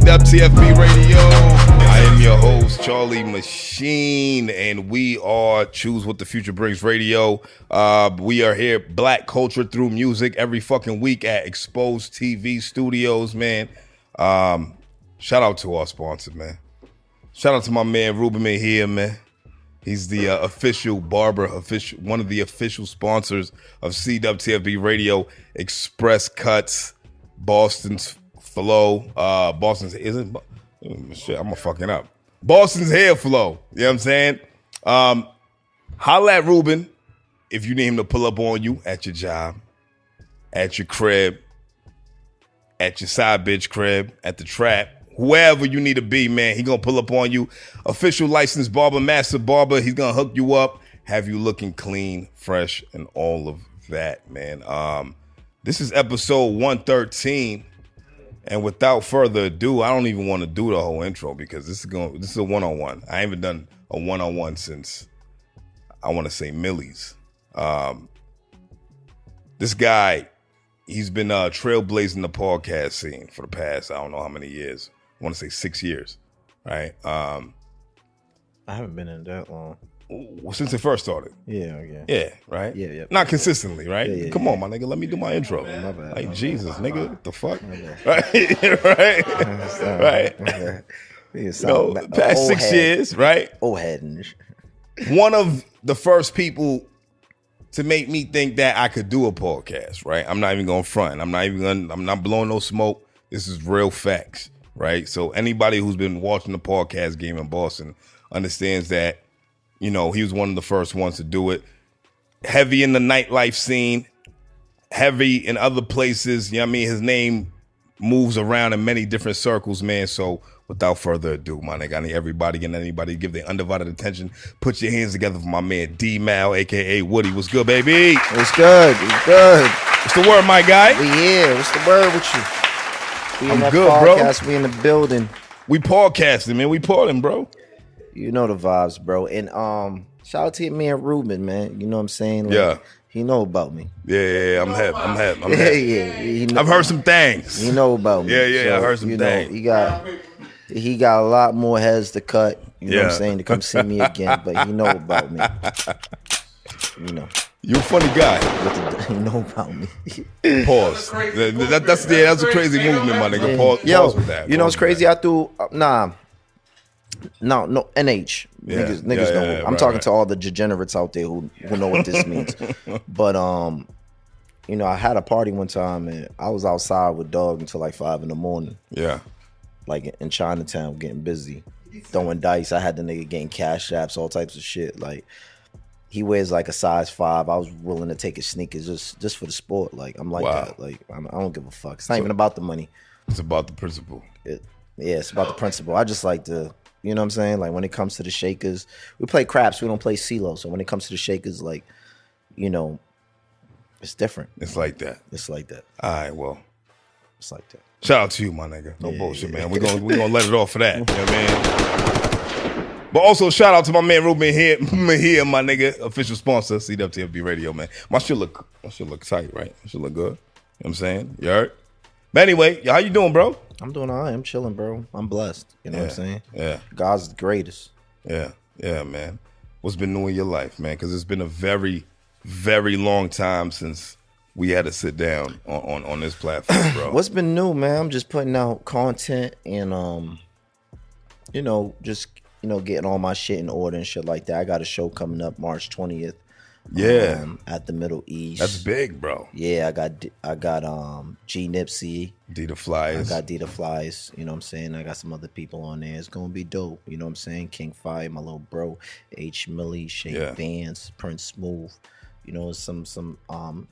CWTFB Radio. I am your host, Charlie Machine, and we are Choose What the Future Brings Radio. We are here, Black Culture Through Music, every fucking week at Exposed TV Studios, man. Shout out to our sponsor, man. Shout out to my man, Ruben here, man. He's the official barber, one of the official sponsors of CWTFB Radio, Express Cuts, Boston's Flow, Boston's isn't shit, I'm gonna fucking up. Boston's Hair Flow. You know what I'm saying? Holla at Ruben if you need him to pull up on you at your job, at your crib, at your side bitch crib, at the trap, wherever you need to be, man. He gonna pull up on you. Official licensed barber, master barber. He's gonna hook you up, have you looking clean, fresh, and all of that, man. This is episode 113. And without further ado, I don't even want to do the whole intro because this is a one-on-one. I haven't done a one-on-one since, I want to say, Millie's. This guy, he's been trailblazing the podcast scene for the past, I don't know how many years. I want to say 6 years, right? I haven't been in that long. Since it first started. Yeah, right? Yeah. Not consistently, right? Yeah, Come on, my nigga, let me do my intro. My bad. Like, Jesus, nigga, what the fuck? Right? Right? Past 6 years, right? Old head and one of the first people to make me think that I could do a podcast, right? I'm not even going to front. I'm not blowing no smoke. This is real facts, right? So anybody who's been watching the podcast game in Boston understands that, you know, he was one of the first ones to do it. Heavy in the nightlife scene, heavy in other places. You know what I mean? His name moves around in many different circles, man. So without further ado, my nigga, I need everybody and anybody to give their undivided attention. Put your hands together for my man, DMal, a.k.a. Woody. What's good, baby? What's good? What's good? What's the word, my guy? We here. What's the word with you? We in that good, podcast. bro. We in the building. We podcasting, man. We partying, bro. You know the vibes, bro. And shout out to your man Ruben, man. You know what I'm saying? Like, yeah. He know about me. Yeah. I'm happy. Yeah. I've heard some things. He know about me. Yeah. So, I heard some things. He got a lot more heads to cut. You know what I'm saying? To come see me again, but he know about me. You know. You a funny guy. He know about me. Pause. That's a crazy movement, my nigga. Pause with that. You know what's crazy? I threw No, NH. Yeah, niggas know. I'm talking to all the degenerates out there who know what this means. But you know, I had a party one time and I was outside with Dog until like 5 a.m. Yeah. Like in Chinatown, getting busy, throwing dice. I had the nigga getting cash apps, all types of shit. Like he wears like a size 5. I was willing to take his sneakers just for the sport. Like I'm like that. Like I don't give a fuck. It's not even about the money. It's about the principle. It's about the principle. I just like to. You know what I'm saying? Like when it comes to the shakers, we play craps, we don't play CeeLo. So when it comes to the shakers, like, you know, it's different. It's like that. It's like that. All right, well. It's like that. Shout out to you, my nigga. No bullshit, man. We're gonna let it off for that. You know what I mean? But also shout out to my man Ruben here, my nigga, official sponsor, CWTFB Radio, man. My shit look tight, right? My shit look good. You know what I'm saying? You heard? But anyway, how you doing, bro? I'm doing all right. I'm chilling, bro. I'm blessed. You know what I'm saying? Yeah. God's the greatest. Yeah, man. What's been new in your life, man? Because it's been a very, very long time since we had to sit down on this platform, bro. What's been new, man? I'm just putting out content and, you know, just, you know, getting all my shit in order and shit like that. I got a show coming up March 20th. Yeah. At the Middle East. That's big, bro. Yeah, I got G Nipsey. D the Flies. I got D the Flies, you know what I'm saying? I got some other people on there. It's gonna be dope, you know what I'm saying? King Fire, my little bro, H Millie, Shay Vance, Prince Smooth. You know, some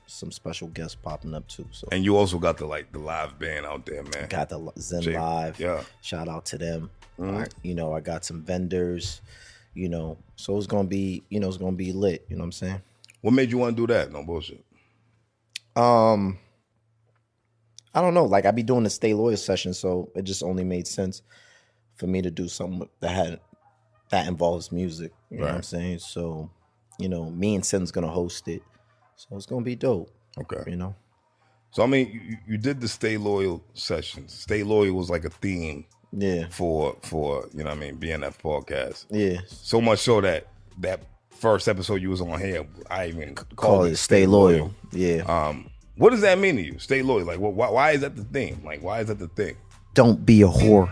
special guests popping up too. So and you also got the live band out there, man. Got the Zen Live. Yeah. Shout out to them. Mm-hmm. You know, I got some vendors, you know. So it's gonna be, you know, it's gonna be lit, you know what I'm saying? What made you want to do that? No bullshit. I don't know. Like I be doing the Stay Loyal session, so it just only made sense for me to do something that involves music. You know what I'm saying? So, you know, me and Sin's gonna host it, so it's gonna be dope. Okay. You know. So I mean, you did the Stay Loyal sessions. Stay Loyal was like a theme Yeah. For you know what I mean, BNF Podcast. Yeah. So much so that first episode you was on here, I even Call it Stay Loyal. Yeah. What does that mean to you? Stay loyal. Like, why is that the thing? Like, why is that the thing? Don't be a whore.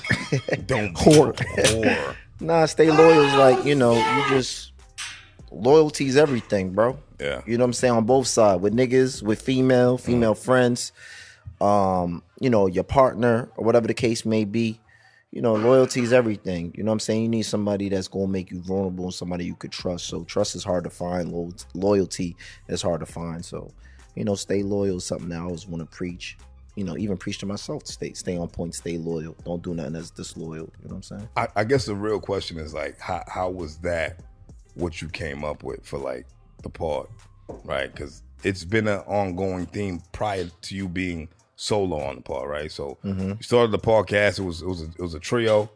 Don't be a whore. Nah, stay loyal is like, you just loyalty is everything, bro. Yeah. You know what I'm saying? On both sides. With niggas, with female friends, your partner or whatever the case may be. Loyalty is everything. You know what I'm saying? You need somebody that's going to make you vulnerable and somebody you could trust. So trust is hard to find. Loyalty is hard to find. So, stay loyal is something that I always want to preach. Even preach to myself to stay on point, stay loyal. Don't do nothing that's disloyal. You know what I'm saying? I guess the real question is like, how was that what you came up with for like the pod, right? Because it's been an ongoing theme prior to you being solo on the pod, right? So you started the podcast. It was a trio.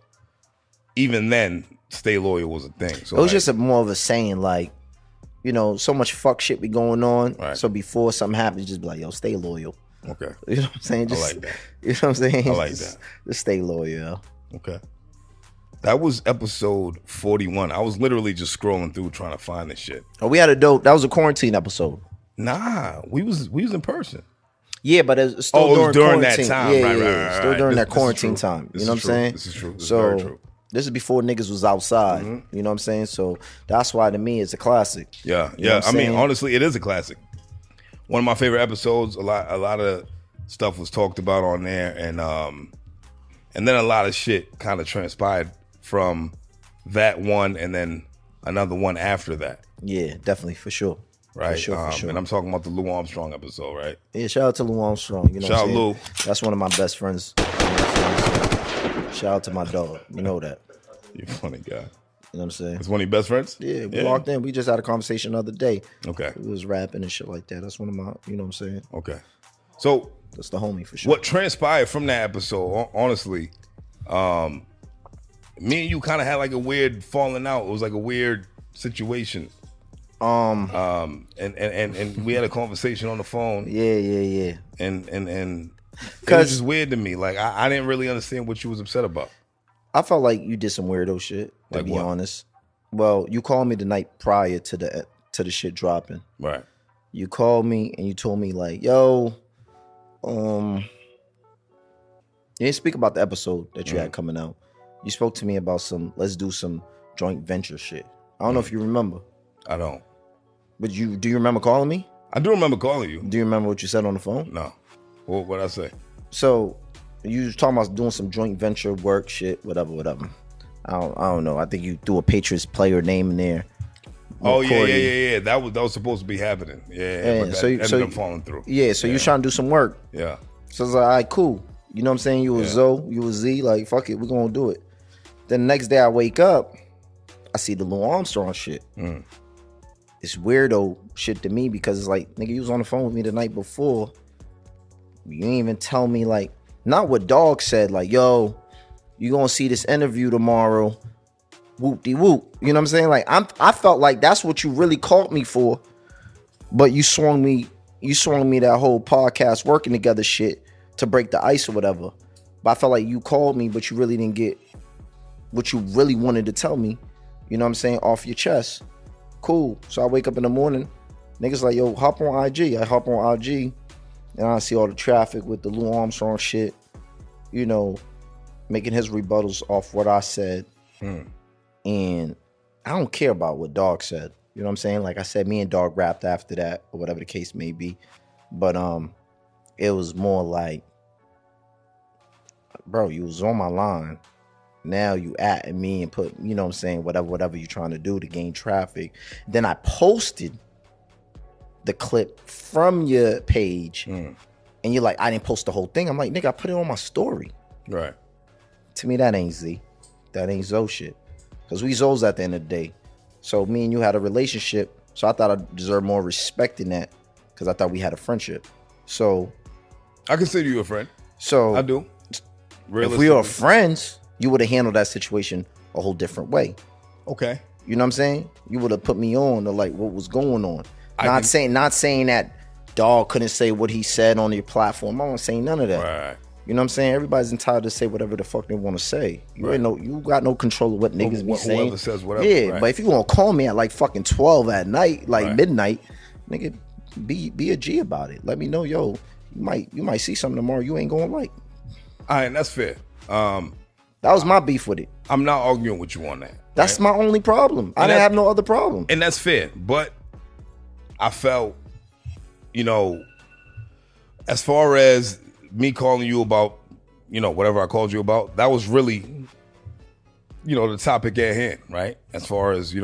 Even then, stay loyal was a thing. So it was just more of a saying, like, so much fuck shit be going on. Right. So before something happens, just be like, yo, stay loyal. Okay. You know what I'm saying? Just, I like that. You know what I'm saying? I like that. Just stay loyal. Okay. That was episode 41. I was literally just scrolling through trying to find this shit. Oh, we had a dope. That was a quarantine episode. Nah, we was in person. Yeah, but it's still during quarantine. that time. Yeah, still right. during that quarantine time. You know what I'm saying? This is true. This is so very true. this is before niggas was outside. You know what I'm saying? So that's why to me it's a classic. Yeah, You know what I'm I mean, saying? honestly, it is a classic. One of my favorite episodes. A lot of stuff was talked about on there, and then a lot of shit kind of transpired from that one, and then another one after that. Yeah, definitely, for sure. Right, for sure. And I'm talking about the Lou Armstrong episode, right? Yeah, shout out to Lou Armstrong. You know Shout what I'm out saying? Lou. That's one of my best friends. You know what I'm saying? So, shout out to my dog. You know that. You're a funny guy. You know what I'm saying? It's one of your best friends? Yeah, we walked in. We just had a conversation the other day. Okay. We was rapping and shit like that. That's one of my, you know what I'm saying? Okay. So that's the homie for sure. What transpired from that episode, honestly, me and you kind of had like a weird falling out. It was like a weird situation. And we had a conversation on the phone. Yeah. And it was just weird to me. Like I didn't really understand what you was upset about. I felt like you did some weirdo shit, to like be what? honest. Well, you called me the night prior to the shit dropping. Right. You called me and you told me like, yo, you didn't speak about the episode that you had coming out. You spoke to me about let's do some joint venture shit. I don't know if you remember. I don't. But do you remember calling me? I do remember calling you. Do you remember what you said on the phone? No. What'd I say? So you was talking about doing some joint venture work shit, whatever. I don't know. I think you threw a Patriots player name in there. Oh yeah. That was supposed to be happening. Yeah. But that ended up falling through. Yeah. So you was trying to do some work. Yeah. So I was like, all right, cool. You know what I'm saying? You was Zoe, you was Z. Like, fuck it, we're gonna do it. Then the next day I wake up, I see the Lou Armstrong shit. It's weirdo shit to me because it's like, nigga, you was on the phone with me the night before. You didn't even tell me, like, not what Dog said, like, yo, you gonna see this interview tomorrow. Whoop-de-whoop. You know what I'm saying? Like, I felt like that's what you really called me for. But you swung me that whole podcast working together shit to break the ice or whatever. But I felt like you called me, but you really didn't get what you really wanted to tell me. You know what I'm saying? Off your chest. Cool. So I wake up in the morning. Niggas like, yo, hop on IG. I hop on IG. And I see all the traffic with the Lou Armstrong shit. You know, making his rebuttals off what I said. And I don't care about what Dog said. You know what I'm saying? Like I said, me and Dog rapped after that, or whatever the case may be. But it was more like, bro, you was on my line. Now you at me and put, you know what I'm saying, whatever you're trying to do to gain traffic. Then I posted the clip from your page. And you're like, I didn't post the whole thing. I'm like, nigga, I put it on my story. Right. To me, that ain't Z. That ain't Zoe shit. Because we Zoes at the end of the day. So me and you had a relationship. So I thought I deserved more respect in that. Because I thought we had a friendship. So I consider you a friend. So I do. If we were friends, you would have handled that situation a whole different way. Okay. You know what I'm saying? You would have put me on to like what was going on. Not saying that Dog couldn't say what he said on your platform. I'm not saying none of that. Right. You know what I'm saying? Everybody's entitled to say whatever the fuck they want to say. You got no control of what niggas be saying. Whoever says whatever. Yeah, right. but if you gonna call me at like fucking 12 at night, like midnight, nigga, be a G about it. Let me know, yo, you might see something tomorrow you ain't gonna like. All right, that's fair. That was my beef with it. I'm not arguing with you on that. That's my only problem. I didn't have no other problem. And that's fair. But I felt, as far as me calling you about, whatever I called you about, that was really, the topic at hand, right? As far as, I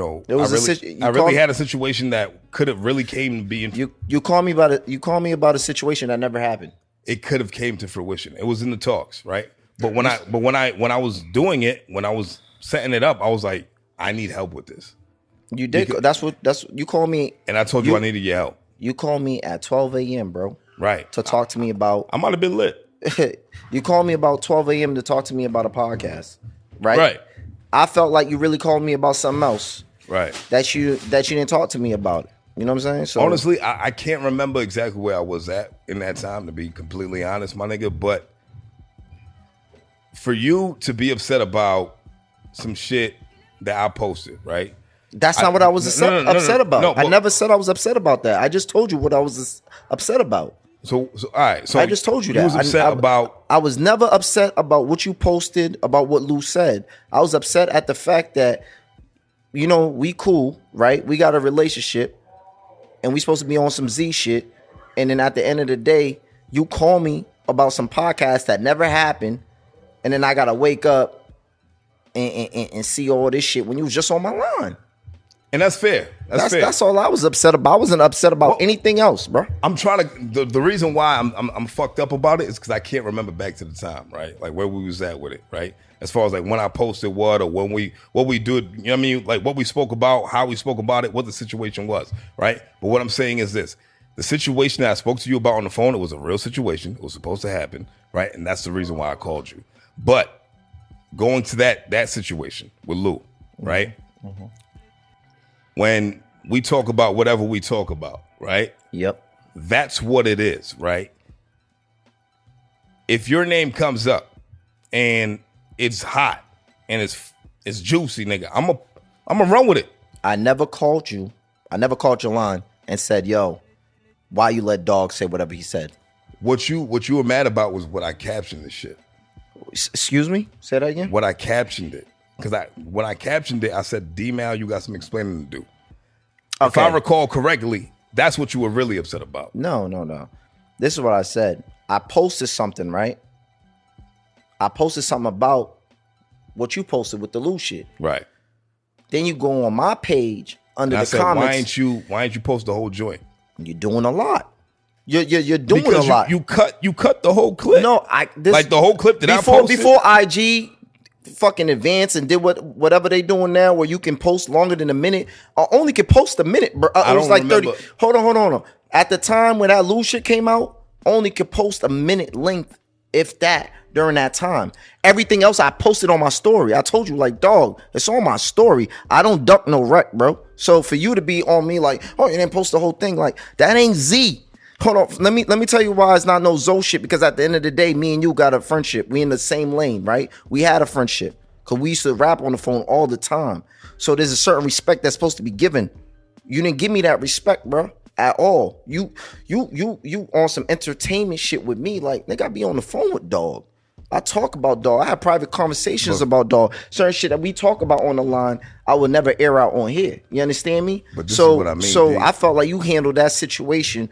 really had a situation that could have really came to be. You call me about a situation that never happened. It could have came to fruition. It was in the talks, right? But when I was doing it, when I was setting it up, I was like, I need help with this. You did. That's you called me. And I told you I needed your help. You called me at 12 a.m., bro. Right. To talk to me about. I might have been lit. You called me about 12 a.m. to talk to me about a podcast. Right. Right. I felt like you really called me about something else. Right. That you didn't talk to me about. You know what I'm saying? So honestly, I can't remember exactly where I was at in that time, to be completely honest, my nigga. But for you to be upset about some shit that I posted, right? That's not what I was upset about. No, I never said I was upset about that. I just told you what I was upset about. So all right. So I just told you that. You was upset about. I was never upset about what you posted, about what Lou said. I was upset at the fact that, we cool, right? We got a relationship, and we supposed to be on some Z shit. And then at the end of the day, you call me about some podcast that never happened, and then I gotta wake up and see all this shit when you was just on my line. And that's fair. That's fair. That's all I was upset about. I wasn't upset about anything else, bro. I'm trying to. The reason why I'm fucked up about it is because I can't remember back to the time, right? Like where we was at with it, right? As far as like when I posted what, or what we did, you know what I mean? Like what we spoke about, how we spoke about it, what the situation was, right? But what I'm saying is this: the situation that I spoke to you about on the phone, it was a real situation. It was supposed to happen, right? And that's the reason why I called you. But going to that situation with Lou, right? Mm-hmm. When we talk about whatever we talk about, right? Yep. That's what it is, right? If your name comes up and it's hot and it's juicy, nigga, I'm a run with it. I never called you. I never called your line and said, "Yo, why you let Dog say whatever he said?" What you were mad about was what I captioned this shit. Excuse me? Say that again? What I captioned it. Because when I captioned it, I said, DMal, you got some explaining to do. Okay. If I recall correctly, that's what you were really upset about. No. This is what I said. I posted something, right? I posted something about what you posted with the Lou shit. Right. Then you go on my page under the comments. Why ain't you post the whole joint? You're doing a lot. You're doing a lot. You cut the whole clip. No, the whole clip that I posted before IG fucking advance and did whatever they doing now, where you can post longer than a minute. I only could post a minute, bro. It was like remember. 30. Hold on. At the time when that Lou shit came out, only could post a minute length, if that, during that time. Everything else I posted on my story. I told you, like, dog, it's on my story. I don't duck no wreck, bro. So for you to be on me like, oh, you didn't post the whole thing, like, that ain't Z. Hold on, let me tell you why it's not no Zoe shit, because at the end of the day, me and you got a friendship. We in the same lane, right? We had a friendship because we used to rap on the phone all the time. So there's a certain respect that's supposed to be given. You didn't give me that respect, bro, at all. You on some entertainment shit with me, like, nigga, I be on the phone with Dog. I talk about Dog. I have private conversations about Dog. Certain shit that we talk about on the line, I would never air out on here. You understand me? But this is what I mean. So I felt like you handled that situation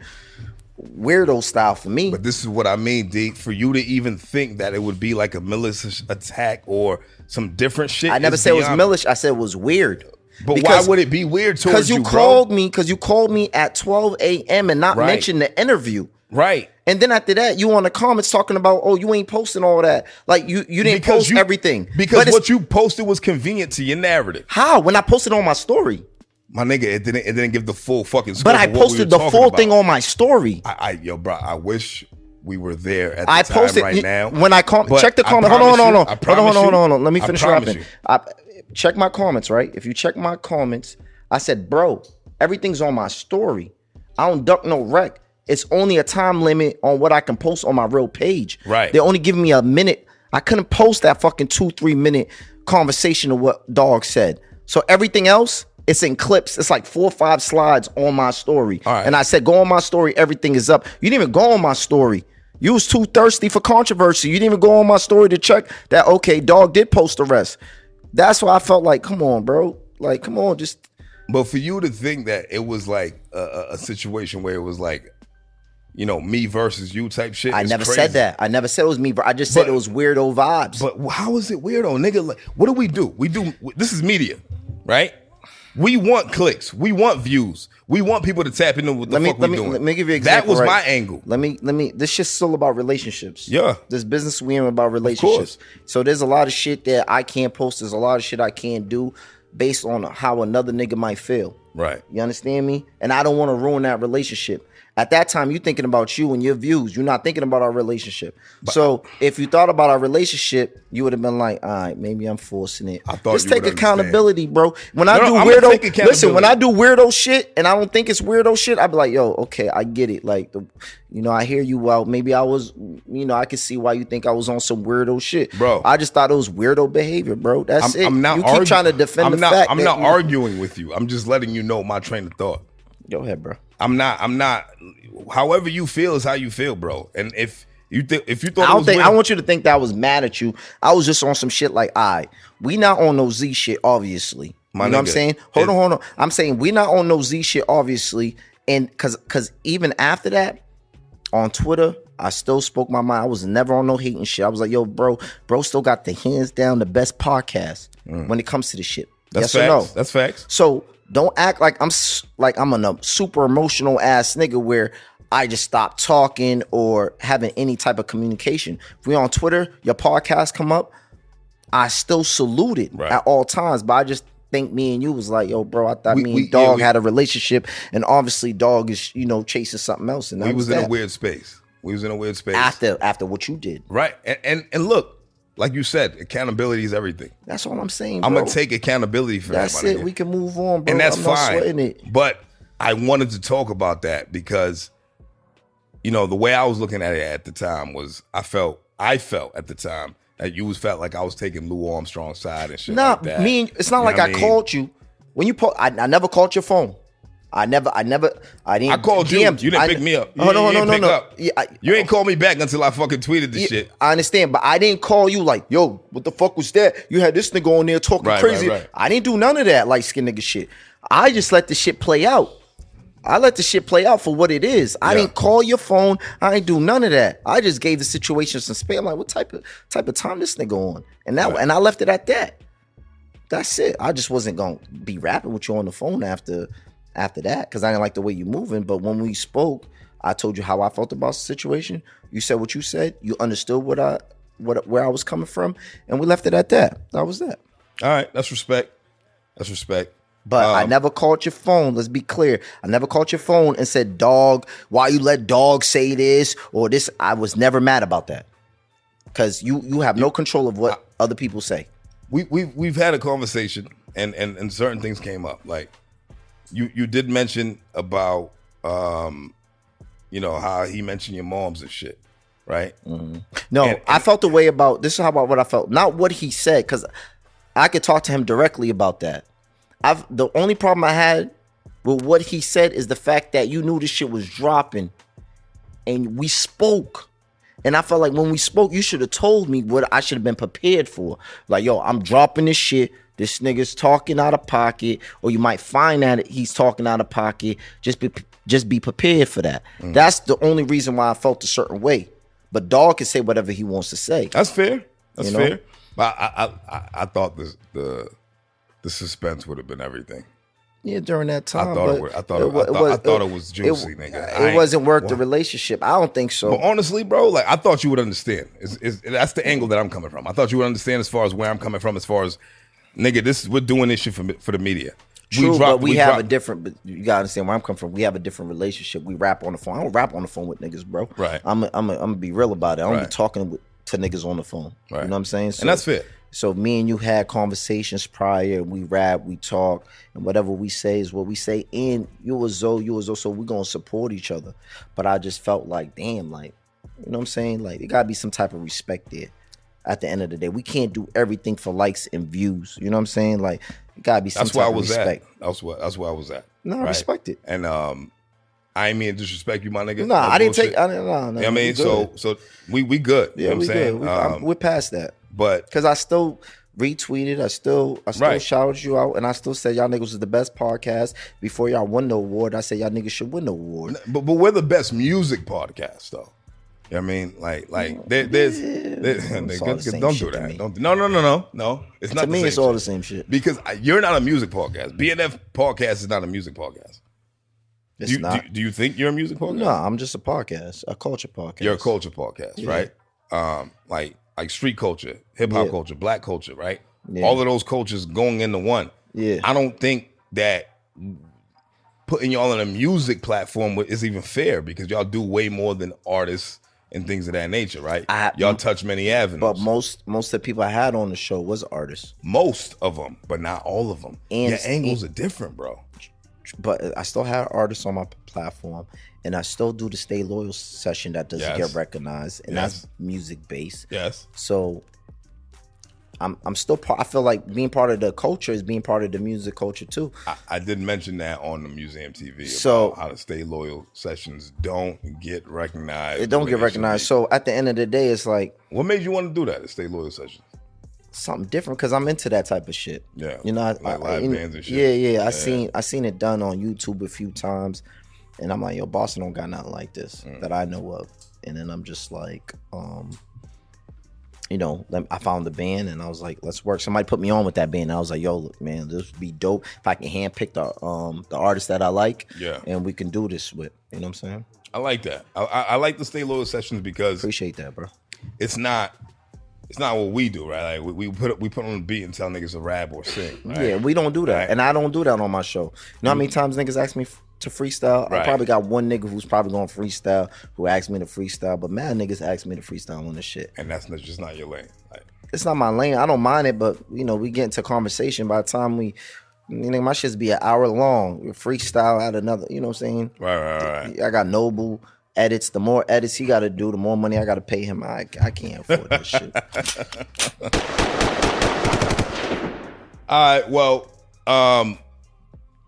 weirdo style for me. But this is what I mean, D. For you to even think that it would be like a militia attack or some different shit. I never said it was militia. I said it was weird. But why would it be weird towards you, bro? Because you called me at 12 a.m. and not mention the interview. Right. And then after that, you on the comments talking about, oh, you ain't posting all that. Like, you didn't post everything. Because what you posted was convenient to your narrative. How? When I posted on my story. My nigga, it didn't give the full fucking scope. But I posted the full thing on my story. Yo, bro, I wish we were there at the time right now. When I check the comment. Hold on. Let me finish rapping. Check my comments, right? If you check my comments, I said, bro, everything's on my story. I don't duck no wreck. it's only a time limit on what I can post on my real page. Right. They're only giving me a minute. I couldn't post that fucking 2-3 minute conversation of what Dog said. So everything else, it's in clips. It's like 4 or 5 slides on my story. All right. And I said, go on my story. Everything is up. You didn't even go on my story. You was too thirsty for controversy. You didn't even go on my story to check that, okay, Dog did post the rest. That's why I felt like, come on, bro. Like, come on, just. But for you to think that it was like a situation where it was like, you know, me versus you type shit. I never said that. I never said it was me. I just said it was weirdo vibes. But how is it weirdo, nigga? Like, what do? This is media, right? We want clicks. We want views. We want people to tap into what the fuck we doing. Let me give you an example. That was my angle. Let me. This shit's still about relationships. Yeah. This business we in about relationships. So there's a lot of shit that I can't post. There's a lot of shit I can't do based on how another nigga might feel. Right. You understand me? And I don't want to ruin that relationship. At that time, you're thinking about you and your views. You're not thinking about our relationship. So if you thought about our relationship, you would have been like, all right, maybe I'm forcing it. Just take accountability, bro. When I do weirdo shit and I don't think it's weirdo shit, I'd be like, yo, okay, I get it. Like, I hear you out. Maybe I was, I can see why you think I was on some weirdo shit. Bro. I just thought it was weirdo behavior, bro. That's it. I'm not keep trying to defend the fact. I'm not arguing with you. I'm just letting you know my train of thought. Go ahead, bro. I'm not. However you feel is how you feel, bro. And if you thought I want you to think that I was mad at you. I was just on some shit like, we not on no Z shit, obviously. You know what I'm saying? Hold on. I'm saying we not on no Z shit, obviously. And cause even after that, on Twitter, I still spoke my mind. I was never on no hating shit. I was like, yo, bro still got the hands down the best podcast when it comes to this shit. That's yes facts. or no? That's facts. So don't act like I'm a super emotional ass nigga where I just stop talking or having any type of communication. If we on Twitter, your podcast come up, I still salute it at all times. But I just think me and you was like, yo, bro, I thought me and Dog had a relationship, and obviously Dog is, chasing something else. And we was in a weird space. We was in a weird space after what you did. Right, and look. Like you said, accountability is everything. That's all I'm saying, bro. I'm going to take accountability for that. That's it. We can move on, bro. And that's I'm fine. not sweating it. But I wanted to talk about that because, the way I was looking at it at the time was I felt at the time that you felt like I was taking Lou Armstrong's side and shit like that. It's not like I called you. When you I never called your phone. I didn't. I called you. You didn't pick me up. No. Yeah, you ain't called me back until I fucking tweeted the shit. I understand, but I didn't call you like, yo, what the fuck was that? You had this nigga on there talking crazy. Right. I didn't do none of that light skin nigga shit. I just let the shit play out. I let the shit play out for what it is. I didn't call your phone. I ain't do none of that. I just gave the situation some space. I'm like, what type of time this nigga on? And I left it at that. That's it. I just wasn't gonna be rapping with you on the phone after that, because I didn't like the way you moving. But when we spoke, I told you how I felt about the situation. You said what you said. You understood where I was coming from, and we left it at that. That was that. All right, that's respect. But I never called your phone. Let's be clear. I never called your phone and said, "Dog, why you let Dog say this or this?" I was never mad about that, because you have no control of what other people say. We've had a conversation, and certain things came up, like. You did mention about how he mentioned your moms and shit, right? Mm-hmm. No, I felt the way about this is about what I felt, not what he said, because I could talk to him directly about that. The only problem I had with what he said is the fact that you knew this shit was dropping, and we spoke. And I felt like when we spoke, you should have told me what I should have been prepared for. Like, yo, I'm dropping this shit. This nigga's talking out of pocket, or you might find that he's talking out of pocket. Just be prepared for that. That's the only reason why I felt a certain way. But Dog can say whatever he wants to say. That's fair. That's fair. But I thought the suspense would have been everything. Yeah, during that time. I thought it was juicy, nigga. It wasn't worth the relationship. I don't think so. But honestly, bro, like I thought you would understand. That's the angle that I'm coming from. I thought you would understand as far as where I'm coming from, as far as. Nigga, we're doing this shit for the media. True, but we have a different. But you gotta understand where I'm coming from. We have a different relationship. We rap on the phone. I don't rap on the phone with niggas, bro. Right. I'm gonna be real about it. I don't be talking to niggas on the phone. Right. You know what I'm saying? So, and that's fair. So me and you had conversations prior, and we rap, we talk, and whatever we say is what we say. And you was Zoe, so we're gonna support each other. But I just felt like, damn, like, you know what I'm saying? Like, there gotta be some type of respect there. At the end of the day, we can't do everything for likes and views. You know what I'm saying? Like, it gotta be some type of respect. That's where I was at. No, I respect it. And I ain't mean to disrespect you, my nigga. No, I didn't take. No. You know what I mean, so we good. Yeah, you know what I'm saying? We're past that. But because I still retweeted, I still shouted you out, and I still said y'all niggas was the best podcast before y'all won the award. I said y'all niggas should win the award. But we're the best music podcast though. You know what I mean? Like there's don't do that. No. It's not. To me, it's all the same shit. Because you're not a music podcast. BNF Podcast is not a music podcast. It's not. Do you think you're a music podcast? No, I'm just a podcast, a culture podcast. You're a culture podcast, right? Like street culture, hip hop culture, black culture, right? Yeah. All of those cultures going into one. Yeah. I don't think that putting y'all on a music platform is even fair because y'all do way more than artists and things of that nature, right? Y'all touch many avenues. But most of the people I had on the show was artists. Most of them, but not all of them. And your angles are different, bro. But I still have artists on my platform, and I still do the Stay Loyal session that doesn't get recognized, and that's music based. Yes. So I'm still I feel like being part of the culture is being part of the music culture too. I did mention that on the Museum TV. So how the Stay Loyal sessions don't get recognized. It don't get recognized. So at the end of the day, it's like, what made you want to do that? The Stay Loyal sessions. Something different because I'm into that type of shit. Yeah, you know, like live bands and shit. Yeah. I seen it done on YouTube a few times, and I'm like, yo, Boston don't got nothing like this that I know of. And then I'm just like, you know, I found the band and I was like, let's work. Somebody put me on with that band. And I was like, yo, look, man, this would be dope if I can handpick the artists that I like. Yeah, and we can do this with. You know what I'm saying? I like that. I like the Stay Loyal sessions because appreciate that, bro. It's not what we do, right? Like we put on the beat and tell niggas to rap or sing. Right? Yeah, we don't do that, right. And I don't do that on my show. You know how many times niggas ask me to freestyle? Right. I probably got one nigga who's probably going to freestyle who asked me to freestyle, but mad niggas ask me to freestyle on this shit. And that's just not your lane. Like, it's not my lane. I don't mind it, but you know, we get into conversation. By the time my shits be an hour long. We freestyle out another. You know what I'm saying? Right. I got Noble edits. The more edits he got to do, the more money I got to pay him. I can't afford this shit. All right. Well,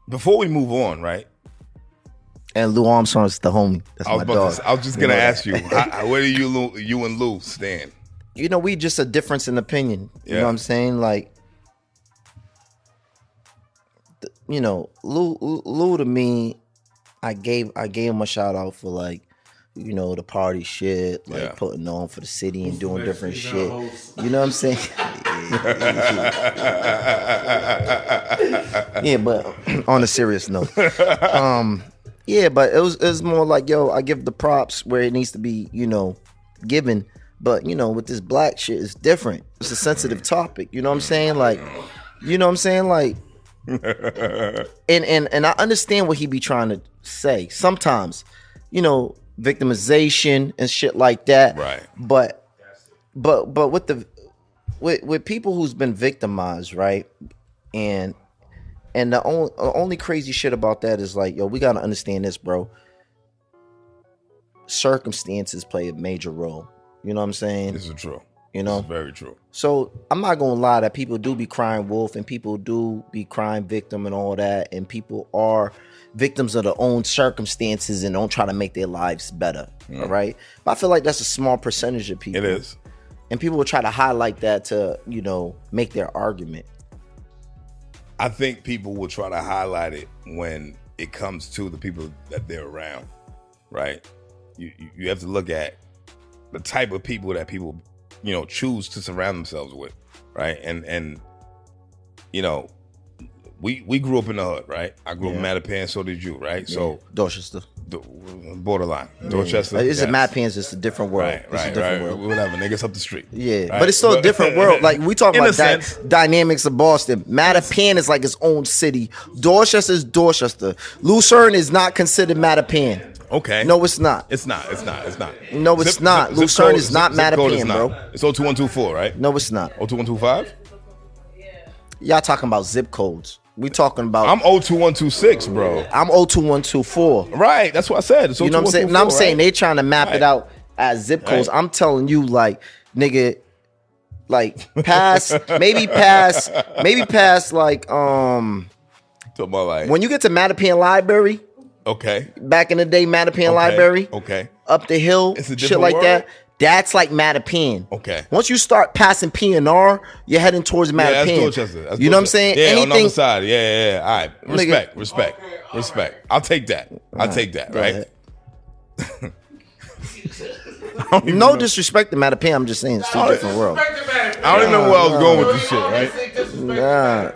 before we move on, right? And Lou Armstrong's the homie. That's my dog. I was just gonna ask you, where do you and Lou stand? You know, we just a difference in opinion. You know what I'm saying? Like, you know, Lou to me, I gave him a shout out for like, you know, the party shit, like putting on for the city and doing different shit. You know what I'm saying? Yeah, but on a serious note. Yeah, but it was more like, yo, I give the props where it needs to be, you know, given. But, you know, with this black shit, it's different. It's a sensitive topic. You know what I'm saying? Like, you know what I'm saying? Like, and I understand what he be trying to say. Sometimes, you know, victimization and shit like that. Right. But with people who's been victimized, right? And the only crazy shit about that is like, yo, we gotta understand this, bro. Circumstances play a major role. You know what I'm saying? This is true. You know? This is very true. So I'm not gonna lie that people do be crying wolf and people do be crying victim and all that, and people are victims of their own circumstances and don't try to make their lives better. All right? But I feel like that's a small percentage of people. It is. And people will try to highlight that to, you know, make their argument. I think people will try to highlight it when it comes to the people that they're around, right? You have to look at the type of people that people, you know, choose to surround themselves with, right? And you know, we grew up in the hood, right? I grew up in Mattapan, so did you, right? Yeah. So Dorchester. Borderline. Dorchester. It's a Mattapan's just a different world. Right. World. Whatever, niggas up the street. Yeah, right? but it's still a different world. Like, we talk about dynamics of Boston. Mattapan is like its own city. Dorchester is Dorchester. Lucerne is not considered Mattapan. Okay. No, it's not. It's not. No, it's not. Lucerne is not Mattapan, bro. It's 02124, right? No, it's not. 02125? Y'all talking about zip codes. We talking about. I'm 02126, bro. I'm 02124. Right. That's what I said. It's you know what I'm saying? No, I'm saying they trying to map it out as zip codes. Right. I'm telling you, like, nigga, like maybe past like Talking about like when you get to Mattapan Library. Okay. Back in the day, Mattapan Library. Okay. Up the hill, shit like world? that. That's like Mattapan. Okay. Once you start passing P&R, you're heading towards Mattapan. Yeah, that's Dorchester. You know what I'm saying? Yeah, anything, on the other side. Yeah. All right. Respect. I'll take that. Right? No disrespect to Mattapan. I'm just saying it's two different worlds. I don't even remember where I was going with this shit, right? Nah.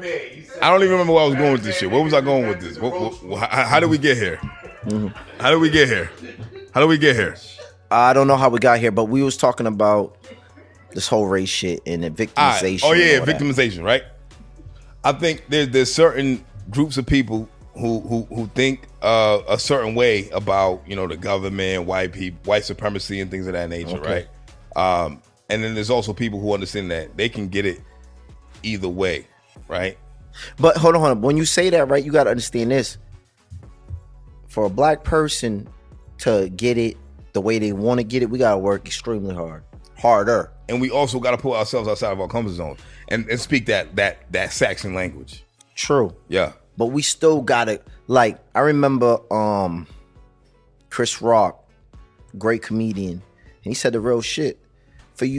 I don't even remember where I was going with this shit. Where was I going with this? How did we get here? How did we get here? I don't know how we got here, but we was talking about this whole race shit and the victimization. Oh yeah, victimization, right? I think there's certain groups of people who think a certain way about the government, white supremacy, and things of that nature, right? And then there's also people who understand that they can get it either way, right? But hold on. When you say that, right, you got to understand this. For a black person to get it the way they want to get it, we got to work extremely harder. And we also got to put ourselves outside of our comfort zone and speak that Saxon language. True. Yeah. But we still got to, like, I remember Chris Rock, great comedian, and he said the real shit.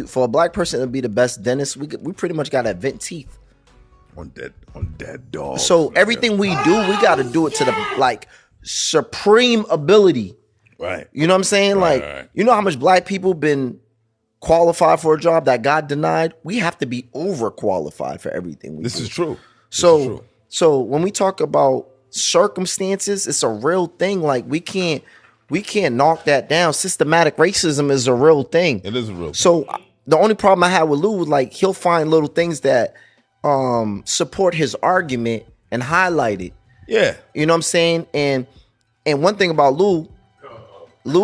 For a black person to be the best dentist, we pretty much got to invent teeth. On dead dogs. So everything we do, we got to do it to the like supreme ability. Right. You know what I'm saying? Right. You know how much black people been qualified for a job that God denied? We have to be overqualified for everything we do. This is true. So when we talk about circumstances, it's a real thing. Like we can't knock that down. Systematic racism is a real thing. It is a real thing. So the only problem I had with Lou was like he'll find little things that support his argument and highlight it. Yeah. You know what I'm saying? And one thing about Lou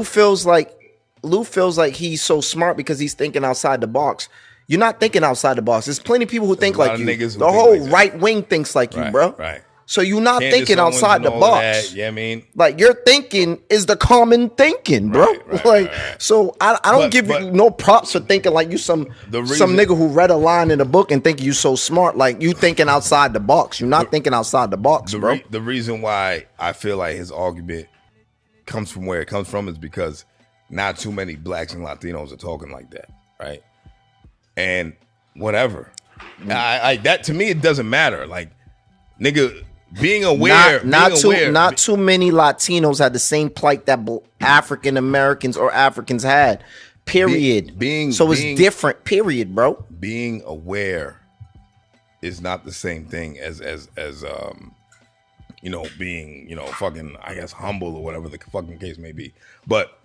feels like he's so smart because he's thinking outside the box. You're not thinking outside the box. There's plenty of people who think like you. The whole right wing thinks like you, bro. Right. So you're not thinking outside the box. Yeah, I mean, like your thinking is the common thinking, bro. Right. So I don't give you no props for thinking like you some nigga who read a line in a book and think you so smart. Like you thinking outside the box. You're not thinking outside the box, bro. The reason why I feel like his argument comes from where it comes from is because not too many blacks and Latinos are talking like that, right? And whatever, I that to me it doesn't matter. Like, nigga. Being aware, not too many Latinos had the same plight that African Americans or Africans had. Period. It's different. Period, bro. Being aware is not the same thing as being fucking I guess humble or whatever the fucking case may be. But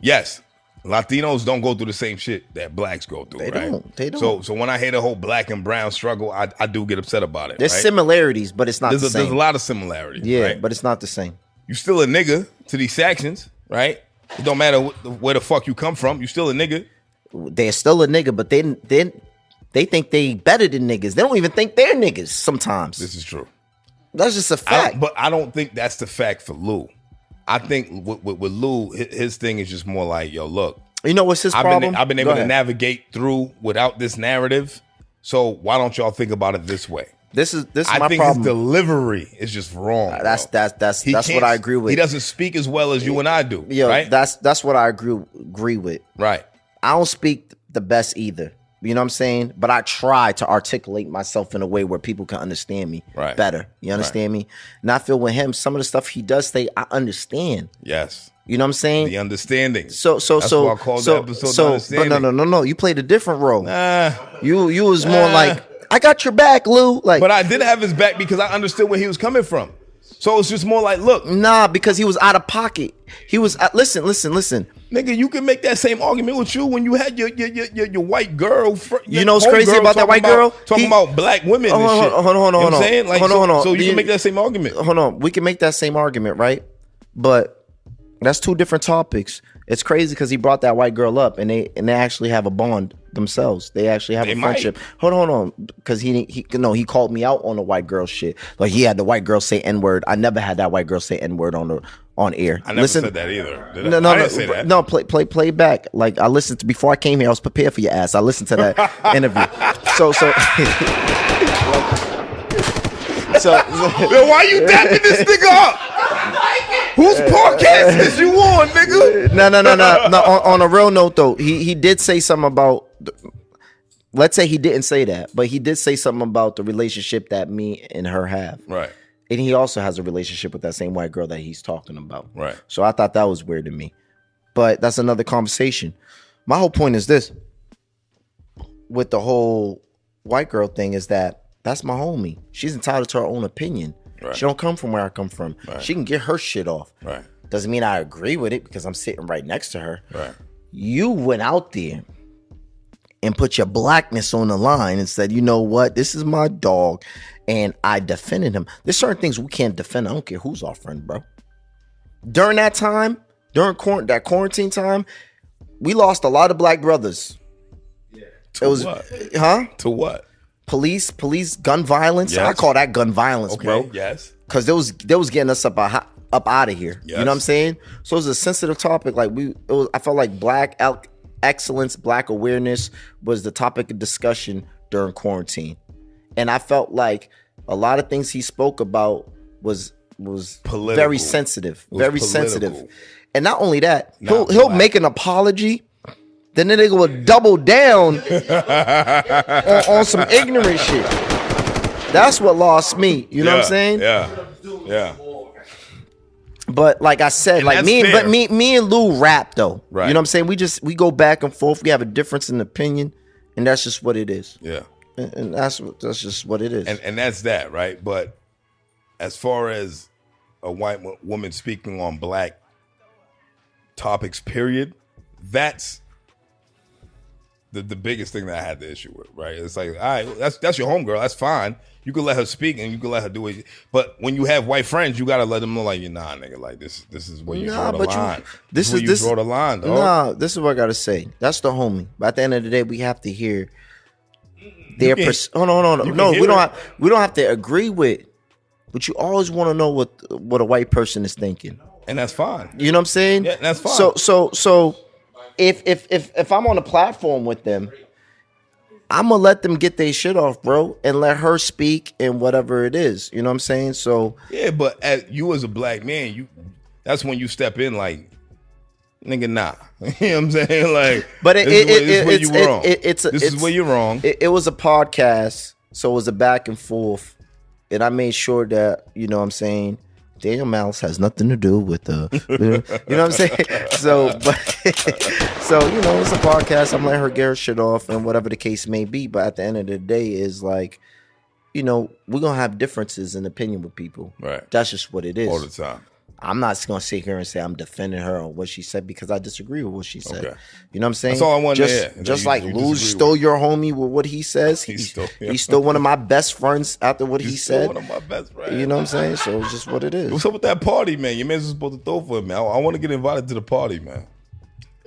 yes, Latinos don't go through the same shit that blacks go through. They don't. So when I hear the whole black and brown struggle, I do get upset about it. There's similarities, but it's not the same. There's a lot of similarities. Yeah, right? but it's not the same. You still a nigga to these Saxons, right? It don't matter where the fuck you come from. You still a nigga. They're still a nigga, but they think they better than niggas. They don't even think they're niggas sometimes. This is true. That's just a fact. But I don't think that's the fact for Lou. I think with Lou, his thing is just more like, yo, look. You know what's his problem? I've been able to navigate through without this narrative. So why don't y'all think about it this way? This is my problem. I think his delivery is just wrong. That's what I agree with. He doesn't speak as well as you and I do. Yo, right? That's what I agree with. Right. I don't speak the best either. You know what I'm saying? But I try to articulate myself in a way where people can understand me better. You understand me? And I feel with him, some of the stuff he does say, I understand. Yes. You know what I'm saying? The understanding. That's why I called the episode The Understanding. No. You played a different role. You was more like, I got your back, Lou. Like, but I did have his back because I understood where he was coming from. So it's just more like, look. Nah, because he was out of pocket. He was listen. Nigga, you can make that same argument with you when you had your white girl. You know what's crazy about that white girl? Talking about black women and shit. Hold on. You know what I'm saying? Like, hold on. So you can make that same argument. Hold on. We can make that same argument, right? But That's two different topics. It's crazy because he brought that white girl up, and they actually have a bond themselves. They actually have a friendship. Hold on, because he called me out on the white girl shit. Like he had the white girl say N-word. I never had that white girl say N-word on air. I never said that either. I didn't say that. No, play back. Like I listened to before I came here. I was prepared for your ass. I listened to that interview. So. Yo, why you dapping this nigga up? Whose podcast is you on, nigga? No. On a real note, though, he did say something about. Let's say he didn't say that, but he did say something about the relationship that me and her have. Right. And he also has a relationship with that same white girl that he's talking about. Right. So I thought that was weird to me. But that's another conversation. My whole point is this. With the whole white girl thing is that's my homie. She's entitled to her own opinion. Right. She don't come from where I come from. Right. She can get her shit off. Right. Doesn't mean I agree with it because I'm sitting right next to her. Right. You went out there and put your blackness on the line and said, you know what? This is my dog. And I defended him. There's certain things we can't defend. I don't care who's our friend, bro. During that time, during that quarantine time, we lost a lot of black brothers. Yeah. To what? Huh? To what? Police, gun violence. Yes. I call that gun violence, okay, bro. Yes. Because they was getting us up out of here. Yes. You know what I'm saying? So it was a sensitive topic. Like I felt like black excellence, black awareness was the topic of discussion during quarantine. And I felt like a lot of things he spoke about was political. Very sensitive. Very sensitive. And not only that, he'll make an apology. Then the nigga will double down on some ignorant shit. That's what lost me. You know what I'm saying? Yeah. But like I said, like me and Lou rap though. Right. You know what I'm saying? We go back and forth. We have a difference in opinion, and that's just what it is. Yeah. And that's just what it is. And that's that, right? But as far as a white woman speaking on black topics, period, that's the biggest thing that I had the issue with, right? It's like, all right, that's your homegirl. That's fine. You can let her speak and you can let her do it. But when you have white friends, you gotta let them know, like, nah, nigga, like this is where you draw the line. This is where you draw the line, dog. Nah, this is what I gotta say. That's the homie. But at the end of the day, we have to hear their hold on. No, we don't have to agree with. But you always want to know what a white person is thinking, and that's fine. You know what I'm saying? Yeah, that's fine. So if I'm on a platform with them, I'm gonna let them get their shit off, bro, and let her speak and whatever it is. You know what I'm saying? So yeah, but you as a black man, that's when you step in, like, nigga, nah. You know what I'm saying? Like, but this is where you're wrong. This is where you're wrong. It was a podcast, so it was a back and forth, and I made sure that, you know what I'm saying, DMal has nothing to do with you know what I'm saying? So you know, it's a podcast. I'm letting her get her shit off and whatever the case may be. But at the end of the day, is like, you know, we're gonna have differences in opinion with people. Right. That's just what it is. All the time. I'm not gonna sit here and say I'm defending her on what she said because I disagree with what she said. Okay. You know what I'm saying? That's all I want to hear. Just like Lou stole your homie with what he says. He's still one of my best friends after what he said. One of my best friends. You know what I'm saying? So it's just what it is. What's up with that party, man? Your man's supposed to throw for him, man. I want to get invited to the party, man.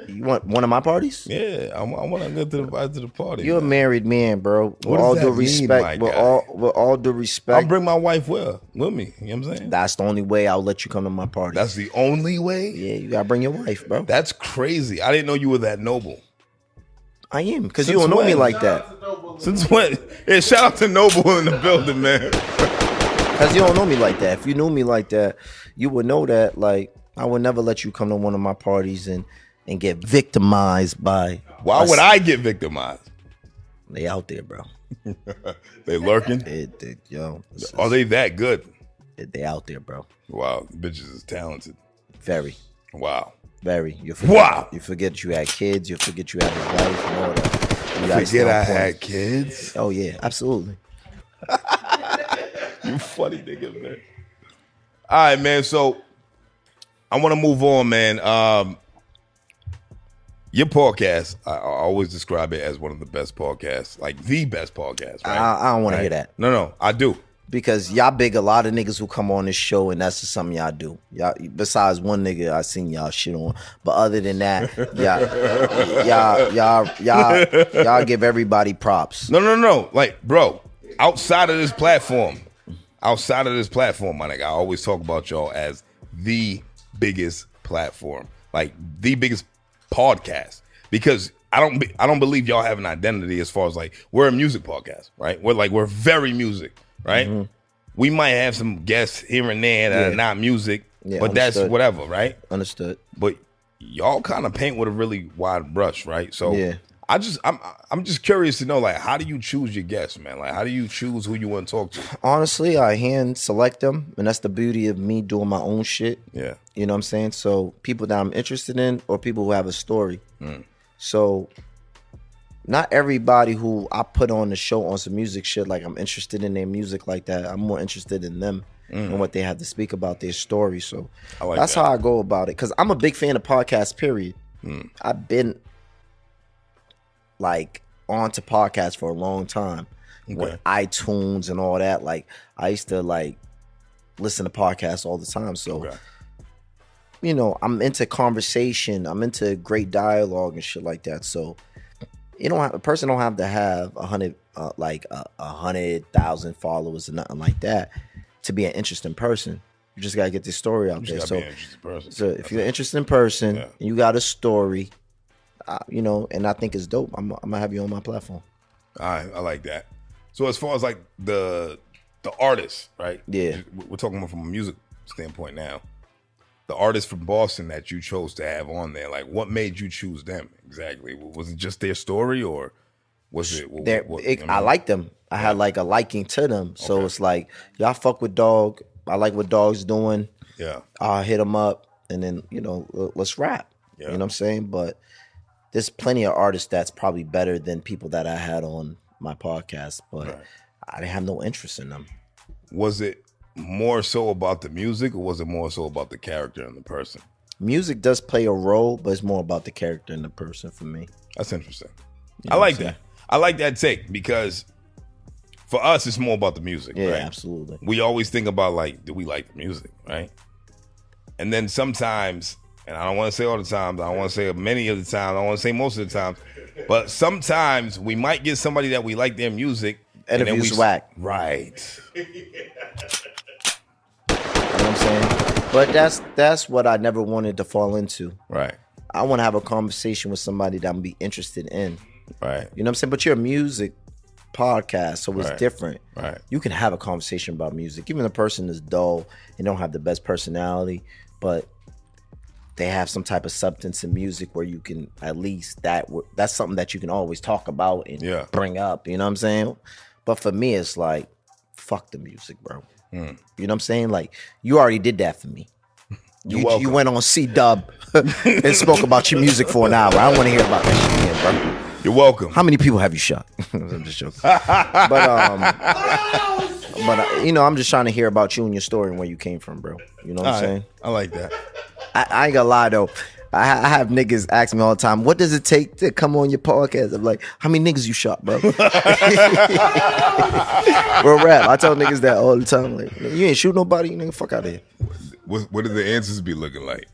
You want one of my parties? Yeah, I want to get invited to the party. You're a married man, bro. With all due respect, with all due respect, I'll bring my wife with me. You know what I'm saying? That's the only way I'll let you come to my party. That's the only way? Yeah, you gotta bring your wife, bro. That's crazy. I didn't know you were that noble. I am, because you don't know me like that. Since when? Yeah, shout out to Noble in the building, man. Because you don't know me like that. If you knew me like that, you would know that, like, I would never let you come to one of my parties and get victimized by. Why would I get victimized? They out there, bro. They lurking? Are they that good? They out there, bro. Wow, bitches is talented. Very. Wow. Very. You forget you had kids. You forget you had a wife and all that. You forget I had kids? Oh, yeah, absolutely. You funny nigga, man. All right, man, so I want to move on, man. Your podcast, I always describe it as one of the best podcasts, like the best podcast. Right? I don't want to hear that. No, I do. Because y'all big a lot of niggas who come on this show, and that's just something y'all do. Y'all, besides one nigga I seen y'all shit on, but other than that, y'all give everybody props. No. Like, bro, outside of this platform, my nigga, I always talk about y'all as the biggest platform, like the biggest podcast, because I don't believe y'all have an identity as far as like we're a music podcast, right? We're very music, right? Mm-hmm. We might have some guests here and there that are not music, but that's whatever, right? Understood. But y'all kind of paint with a really wide brush, right? So I'm just curious to know, like, how do you choose your guests, man? Like, how do you choose who you want to talk to? Honestly, I hand select them, and that's the beauty of me doing my own shit. Yeah. You know what I'm saying? So people that I'm interested in, or people who have a story. So not everybody who I put on the show on some music shit, like I'm interested in their music like that. I'm more interested in them and what they have to speak about, their story. So that's how I go about it. Because I'm a big fan of podcasts, period. I've been like onto podcasts for a long time. With iTunes and all that. Like I used to like listen to podcasts all the time. So you know, I'm into conversation. I'm into great dialogue and shit like that. So a person don't have to have 100,000 followers or nothing like that to be an interesting person. You just gotta get this story out there. So if you're an interesting person and you got a story, you know, and I think it's dope, I'm gonna have you on my platform. All right, I like that. So as far as like the artists, right? Yeah, we're talking about from a music standpoint now. The artists from Boston that you chose to have on there, like what made you choose them exactly? Was it just their story, or was it? I like them. I had like a liking to them. So it's like, y'all fuck with Dog. I like what Dog's doing. Yeah. I'll hit him up, and then, you know, let's rap. Yeah. You know what I'm saying? But there's plenty of artists that's probably better than people that I had on my podcast, but I didn't have no interest in them. Was it more so about the music, or was it more so about the character and the person? Music does play a role, but it's more about the character and the person for me. That's interesting. I like that. I like that take, because for us, it's more about the music. Yeah, right? Absolutely. We always think about, like, do we like the music, right? And then sometimes, and I don't want to say all the times, I don't want to say many of the times, I don't want to say most of the times, but sometimes we might get somebody that we like their music, interviews whack. Right. You know what I'm saying? But that's what I never wanted to fall into. Right. I want to have a conversation with somebody that I'm be interested in. Right. You know what I'm saying? But you're a music podcast, so it's different. Right. You can have a conversation about music. Even a person is dull and don't have the best personality, but they have some type of substance in music where you can at least that's something that you can always talk about and bring up. You know what I'm saying? But for me, it's like, fuck the music, bro. You know what I'm saying? Like, you already did that for me. You went on C-Dub and spoke about your music for an hour. I don't want to hear about that shit again, bro. You're welcome. How many people have you shot? I'm just joking. But you know, I'm just trying to hear about you and your story and where you came from, bro. You know what I'm saying? I like that. I ain't gonna lie though. I have niggas ask me all the time, what does it take to come on your podcast? I'm like, how many niggas you shot, bro? Real rap. I tell niggas that all the time. Like, you ain't shoot nobody, nigga, fuck out of here. What do the answers be looking like?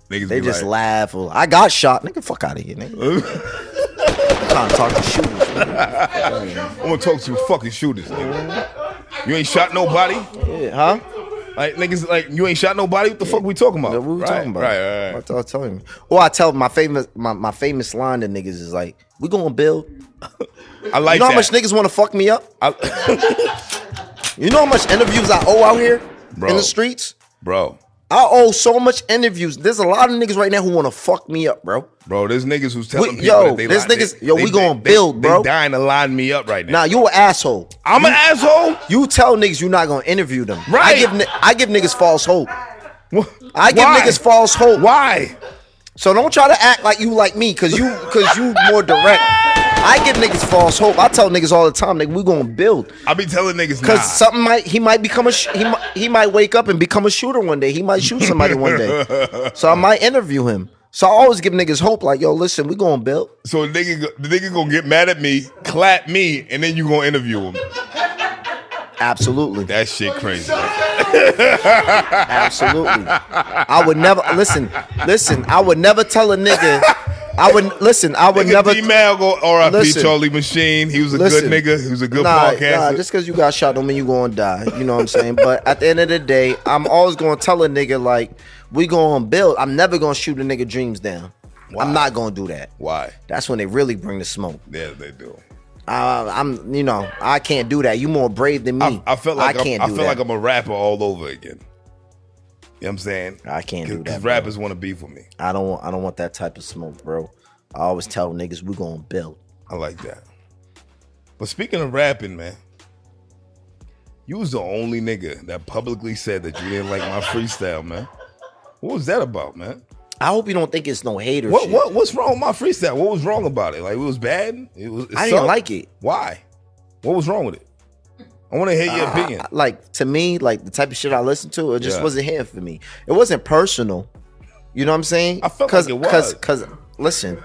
Niggas they just laugh. Or, I got shot, nigga, fuck out of here, nigga. I'm trying to talk to shooters, nigga. I'm gonna talk to fucking shooters, nigga. You ain't shot nobody? Yeah, huh? Like, niggas, like, you ain't shot nobody? What the fuck we talking about? What we talking about? Right. I'll tell him. Or I tell my famous line to niggas is like, we gonna build. I like that. You know how much niggas want to fuck me up? You know how much interviews I owe out here in the streets? Bro. I owe so much interviews. There's a lot of niggas right now who want to fuck me up, bro. Bro, there's niggas who's telling people that we gonna build, bro. They dying to line me up right now. Nah, you an asshole. I'm an asshole? You tell niggas you're not gonna interview them. Right. I give niggas false hope. I give niggas false hope. Why? So don't try to act like you like me, cause you more direct. I give niggas false hope. I tell niggas all the time, nigga, we gonna build. I be telling niggas, cause something he might become he might wake up and become a shooter one day. He might shoot somebody one day. So I might interview him. So I always give niggas hope, like, yo, listen, we gonna build. So the nigga gonna get mad at me, clap me, and then you gonna interview him. Absolutely. That shit crazy. Absolutely. I would never listen. I would never tell a nigga. I would never. DMal go R.I.P. Listen. Charlie Machine. He was a good nigga. He was a good podcaster. Nah, just because you got shot don't mean you gonna die. You know what I'm saying? But at the end of the day, I'm always gonna tell a nigga like we gonna build. I'm never gonna shoot a nigga dreams down. Why? I'm not gonna do that. Why? That's when they really bring the smoke. Yeah, they do. I can't do that. You more brave than me. I feel like I feel like I'm a rapper all over again. You know what I'm saying? I can't do that. Because rappers want to beef with me. I don't want that type of smoke, bro. I always tell niggas we gonna build. I like that. But speaking of rapping, man, you was the only nigga that publicly said that you didn't like my freestyle, man. What was that about, man? I hope you don't think it's no hater shit. What's wrong with my freestyle? What was wrong about it? Like, it was bad? I didn't like it. Why? What was wrong with it? I want to hear your opinion. Like, to me, like the type of shit I listen to, it just wasn't here for me. It wasn't personal. You know what I'm saying? I felt like it was. Because listen,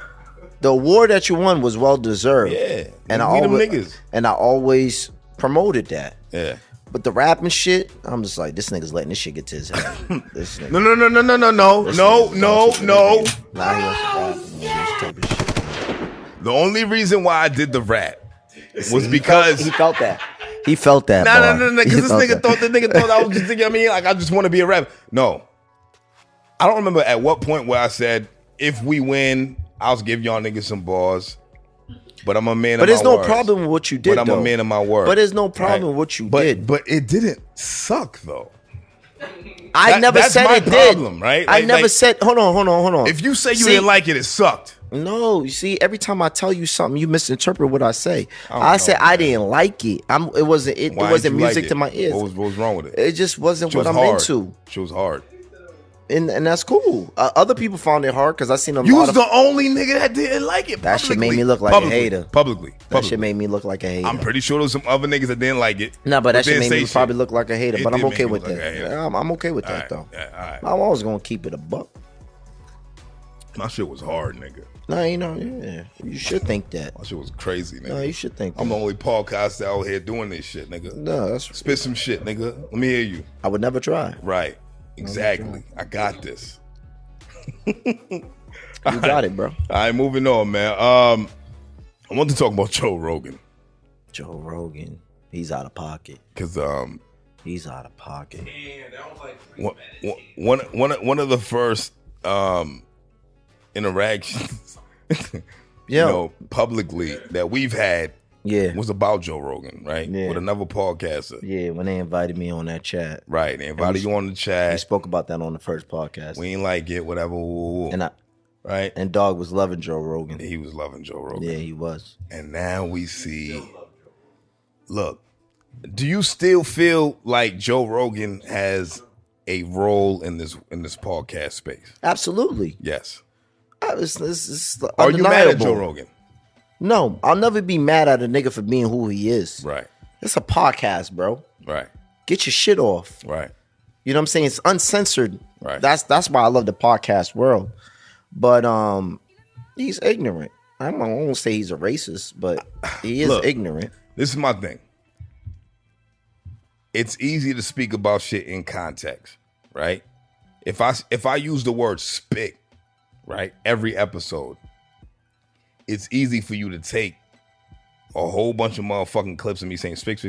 the award that you won was well deserved. Yeah. And I always promoted that. Yeah. But the rapping shit, I'm just like, this nigga's letting this shit get to his head. This nigga. No. Nah, he wasn't rapping. This type of shit. The only reason why I did the rap was because he felt that. He felt that. No. Because the nigga thought I was just thinking. I mean, like I just want to be a rapper. No, I don't remember at what point where I said if we win, I'll give y'all niggas some bars. But I'm a man of my words. But there's no problem with what you did, But I'm a man of my word. But there's no problem with what you did. But it didn't suck, though. I never said it did. Right? I never said, hold on. If you say you didn't like it, it sucked. No, you see, every time I tell you something, you misinterpret what I say. I said I didn't like it. It wasn't music to my ears. What was wrong with it? It just wasn't what I'm into. She was hard. And that's cool. Other people found it hard because I seen them. You was the only nigga that didn't like it. That shit made me look like a hater. Publicly. That shit made me look like a hater. I'm pretty sure there was some other niggas that didn't like it. No, but that shit made me probably look like a hater. But I'm okay with that. that. I'm okay with that though. Yeah, all right. I'm always gonna keep it a buck. My shit was hard, nigga. No, yeah. You should think that. My shit was crazy, nigga. No, you should think that. I'm the only podcaster out here doing this shit, nigga. No, that's spit some shit, nigga. Let me hear you. I would never try. Right. Exactly. I got this. You got it, bro. All right, moving on, man. I want to talk about Joe Rogan. Joe Rogan, he's out of pocket. Cause he's out of pocket. Man, that was like one of the first interactions, publicly that we've had. Yeah, was about Joe Rogan, right? Yeah. With another podcaster. Yeah, when they invited me on that chat. Right, they invited you on the chat. We spoke about that on the first podcast. We ain't like it, whatever. Right? And Dog was loving Joe Rogan. He was loving Joe Rogan. Yeah, he was. And now we see. Look, do you still feel like Joe Rogan has a role in this podcast space? Absolutely. Yes. It's undeniable. Are you mad at Joe Rogan? No, I'll never be mad at a nigga for being who he is. Right. It's a podcast, bro. Right. Get your shit off. Right. You know what I'm saying? It's uncensored. Right. That's why I love the podcast world. But he's ignorant. I won't say he's a racist, but he is ignorant. This is my thing. It's easy to speak about shit in context, right? If I use the word spit, right, every episode, it's easy for you to take a whole bunch of motherfucking clips of me saying spit.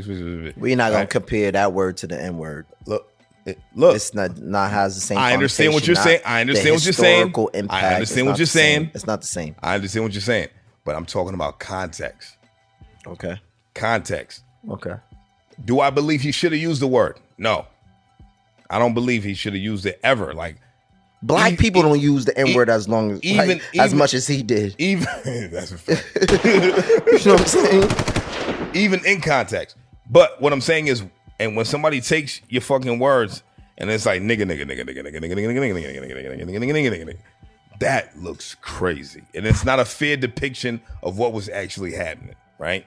We're not gonna compare that word to the N word. Look, it's not has the same. I understand what you're saying. I understand what you're saying. I understand what you're saying. It's not the same. I understand what you're saying, but I'm talking about context. Okay. Context. Okay. Do I believe he should have used the word? No. I don't believe he should have used it ever. Like, black people don't use the N-word as much as he did. Even that's a fact. You know what I'm saying? Even in context. But what I'm saying is, and when somebody takes your fucking words and it's like nigga, that looks crazy. And it's not a fair depiction of what was actually happening, right?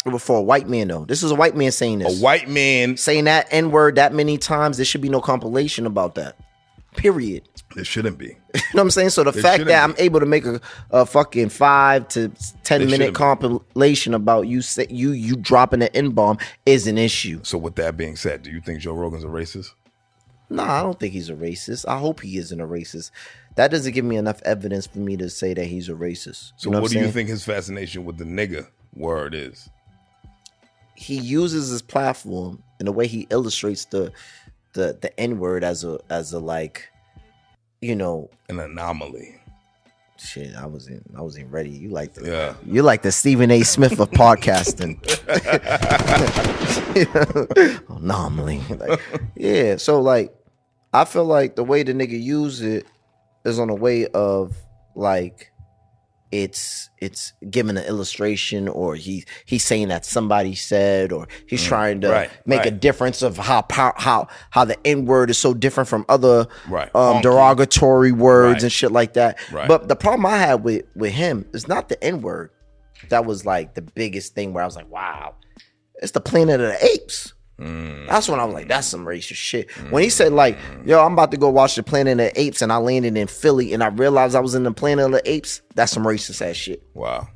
But for a white man, though, this is a white man saying this. A white man saying that N-word that many times. There should be no compilation about that. Period. It shouldn't be. You know what I'm saying? So the fact that I'm able to make a fucking 5 to 10 minute compilation about you dropping an N-bomb is an issue. So with that being said, do you think Joe Rogan's a racist? No, I don't think he's a racist. I hope he isn't a racist. That doesn't give me enough evidence for me to say that he's a racist. So what do you think his fascination with the nigga word is? He uses his platform in the way he illustrates the N-word as a like, you know, an anomaly. Shit, I wasn't ready. You like the Stephen A. Smith of podcasting. Anomaly. Like, yeah. So like, I feel like the way the nigga use it is on a way of like, it's giving an illustration, or he's saying that somebody said, or he's trying to make a difference of how the N-word is so different from other derogatory words and shit like that. Right. But the problem I had with him is not the N-word. That was like the biggest thing where I was like, wow, it's the Planet of the Apes. That's when I was like, that's some racist shit. When he said like, yo, I'm about to go watch the Planet of the Apes, and I landed in Philly and I realized I was in the Planet of the Apes, that's some racist ass shit. Wow.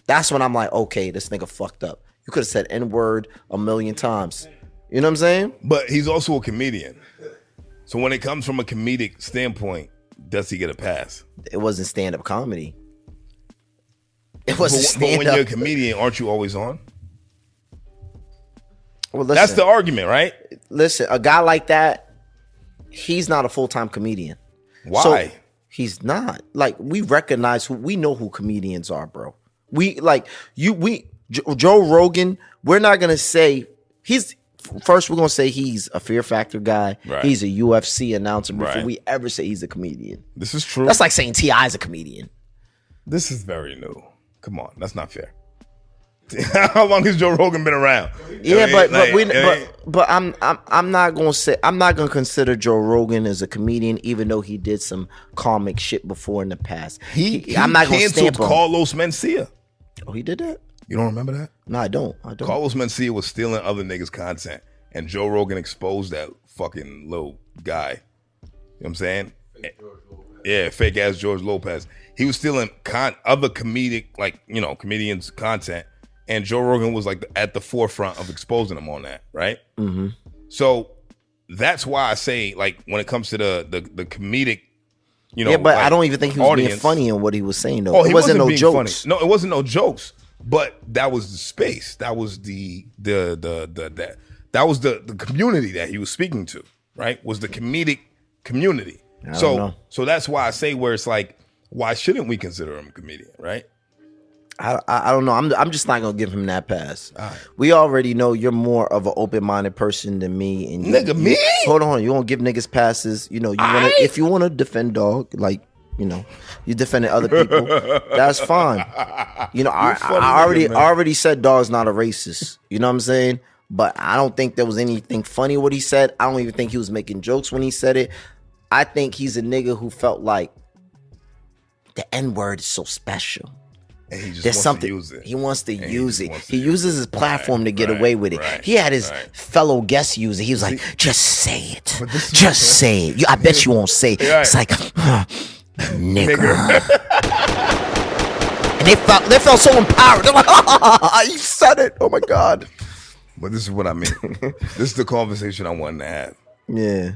That's when I'm like, okay, this nigga fucked up. You could have said N-word a million times. You know what I'm saying? But he's also a comedian. So when it comes from a comedic standpoint, does he get a pass? It wasn't stand-up comedy. It wasn't stand-up. But when you're a comedian, aren't you always on? Well, listen, that's the argument, right? Listen, a guy like that, he's not a full-time comedian. Why? So he's not. Like, we know who comedians are, bro. Joe Rogan, we're not going to say we're going to say he's a Fear Factor guy. Right. He's a UFC announcer before we ever say he's a comedian. This is true. That's like saying T.I. is a comedian. This is very new. Come on, that's not fair. How long has Joe Rogan been around? Yeah, but I'm not gonna consider Joe Rogan as a comedian, even though he did some comic shit before in the past. I'm not gonna canceled Carlos Mencia. Oh, he did that? You don't remember that? No, I don't. Carlos Mencia was stealing other niggas' content, and Joe Rogan exposed that fucking little guy. You know what I'm saying? Yeah, fake ass George Lopez. He was stealing other comedic, comedians' content. And Joe Rogan was like at the forefront of exposing him on that, right? Mm-hmm. So that's why I say, like, when it comes to the comedic, but like, I don't even think he was being funny in what he was saying, though. Oh, it wasn't no jokes. Funny. No, it wasn't no jokes. But that was the space. That was the community that he was speaking to, right? Was the comedic community. So that's why I say where it's like, why shouldn't we consider him a comedian, right? I don't know. I'm just not gonna give him that pass. Right. We already know you're more of an open-minded person than me. And me? Hold on. You won't give niggas passes. You know, if you want to defend dog, like, you know, you defending other people, that's fine. You know, I already said dog's not a racist. You know what I'm saying? But I don't think there was anything funny what he said. I don't even think he was making jokes when he said it. I think he's a nigga who felt like the N-word is so special. And he just wants to use it. He wants to use it. He uses his platform to get away with it. He had his fellow guest use it. He was like, just say it. Just say it. I bet you won't say it. It's like, nigger. And they felt so empowered. They're like, you said it. Oh my God. But this is what I mean. This is the conversation I wanted to have. Yeah.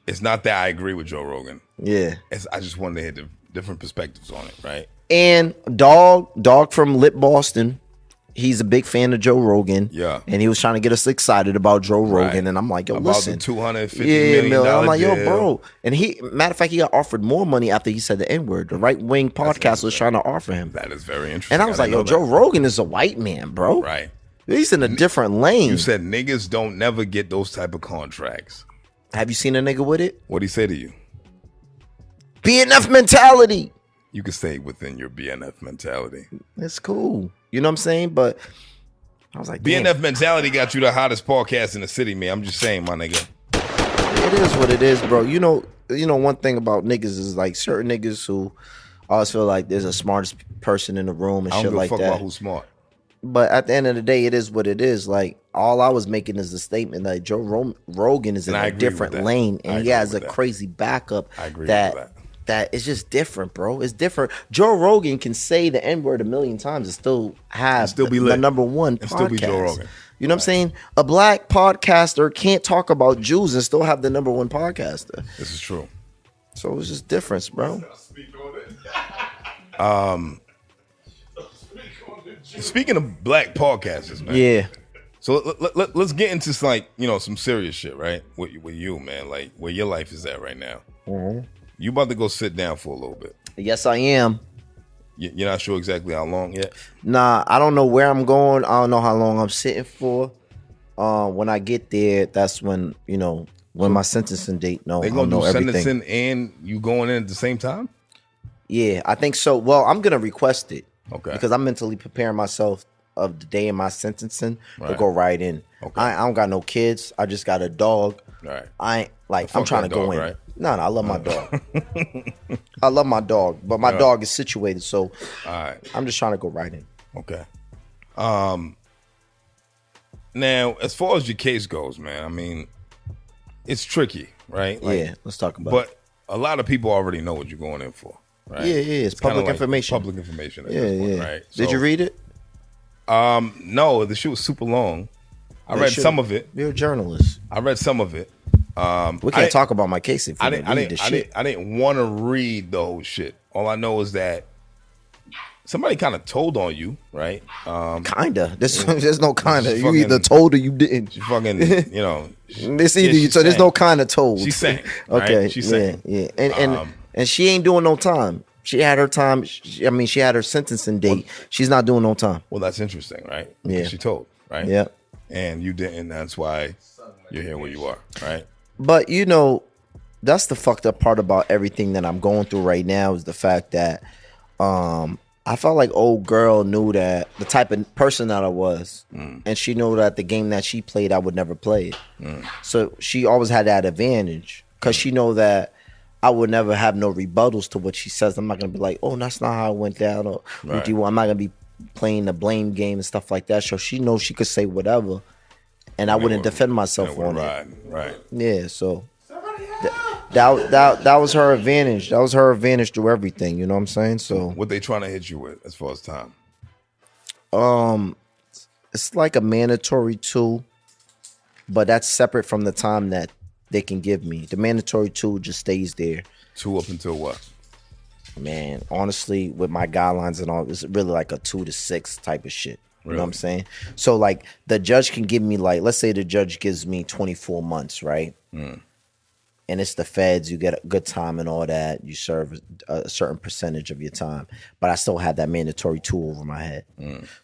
It's not that I agree with Joe Rogan. Yeah. I just wanted to hit the different perspectives on it, right? And Dog from Lit Boston, he's a big fan of Joe Rogan. Yeah. And he was trying to get us excited about Joe Rogan. And I'm like, yo, about listen. The $250 million I'm like, yo, deal. bro. And matter of fact, he got offered more money after he said the N-word. The Right Wing Podcast was trying to offer him. That is very interesting. And I was like, yo, Joe Rogan is a white man, bro. Right. He's in a different lane. You said niggas don't never get those type of contracts. Have you seen a nigga with it? What'd he say to you? BNF mentality. You can stay within your BNF mentality. It's cool. You know what I'm saying? But I was like, BNF mentality got you the hottest podcast in the city, man. I'm just saying, my nigga. It is what it is, bro. You know, one thing about niggas is like certain niggas who always feel like there's a smartest person in the room and shit like that. I don't give a fuck about who's smart. But at the end of the day, it is what it is. Like, all I was making is a statement that Joe Rogan is in a different lane, and he has a crazy backup. I agree with that. That is just different, bro. It's different. Joe Rogan can say the N-word 1,000,000 times and still have the number one podcast. And still be Joe Rogan. You know what I'm saying? A black podcaster can't talk about Jews and still have the number one podcaster. This is true. So it's just difference, bro. Speaking of black podcasters, man. Yeah. So let's get into like, you know, some serious shit, right? With you, man. Like where your life is at right now. Mm-hmm. You about to go sit down for a little bit. Yes, I am. You're not sure exactly how long yet? Nah, I don't know where I'm going. I don't know how long I'm sitting for. When I get there, that's when, you know, when my sentencing date. No, they gonna do sentencing and you going in at the same time? Yeah, I think so. Well, I'm gonna request it. Okay. Because I'm mentally preparing myself of the day of my sentencing to go right in. Okay. I don't got no kids. I just got a dog. Right. I ain't like I'm trying to go in. Right? No, I love my dog. I love my dog, but my dog is situated, so all right. I'm just trying to go right in. Okay. Now, as far as your case goes, man, I mean, it's tricky, right? Like, yeah, let's talk about it. But a lot of people already know what you're going in for, right? Yeah, it's public like information. Public information at this point, right? Did you read it? No, the shit was super long. I read some of it. You're a journalist. I read some of it. We can't talk about my case if you I didn't want to read the whole shit. All I know is that somebody kind of told on you, right? Kinda. There's no kinda. You either told or you didn't. She fucking, you know. It's either so. There's no kinda told. She's saying. Okay. Right? She's saying. Yeah. And she ain't doing no time. She had her time. She had her sentencing date. She's not doing no time. Well, that's interesting, right? Because yeah. she told, right? Yeah. And you didn't. That's why you're here where you are, right? But, you know, that's the fucked up part about everything that I'm going through right now is the fact that I felt like old girl knew that the type of person that I was. And she knew that the game that she played, I would never play it. So she always had that advantage because she know that I would never have no rebuttals to what she says. I'm not going to be like, oh, that's not how it went down. Or I'm not going to be playing the blame game and stuff like that. So she knows she could say whatever. And I wouldn't defend myself on it. Right. Yeah, so that was her advantage. That was her advantage through everything. You know what I'm saying? So what they trying to hit you with as far as time? It's like a mandatory 2, but that's separate from the time that they can give me. The mandatory 2 just stays there. 2 up until what? Man, honestly, with my guidelines and all, it's really like a 2 to 6 type of shit. You know what I'm saying? So, like, the judge can give me, like, let's say the judge gives me 24 months, right? And it's the feds. You get a good time and all that. You serve a certain percentage of your time. But I still have that mandatory 2 over my head.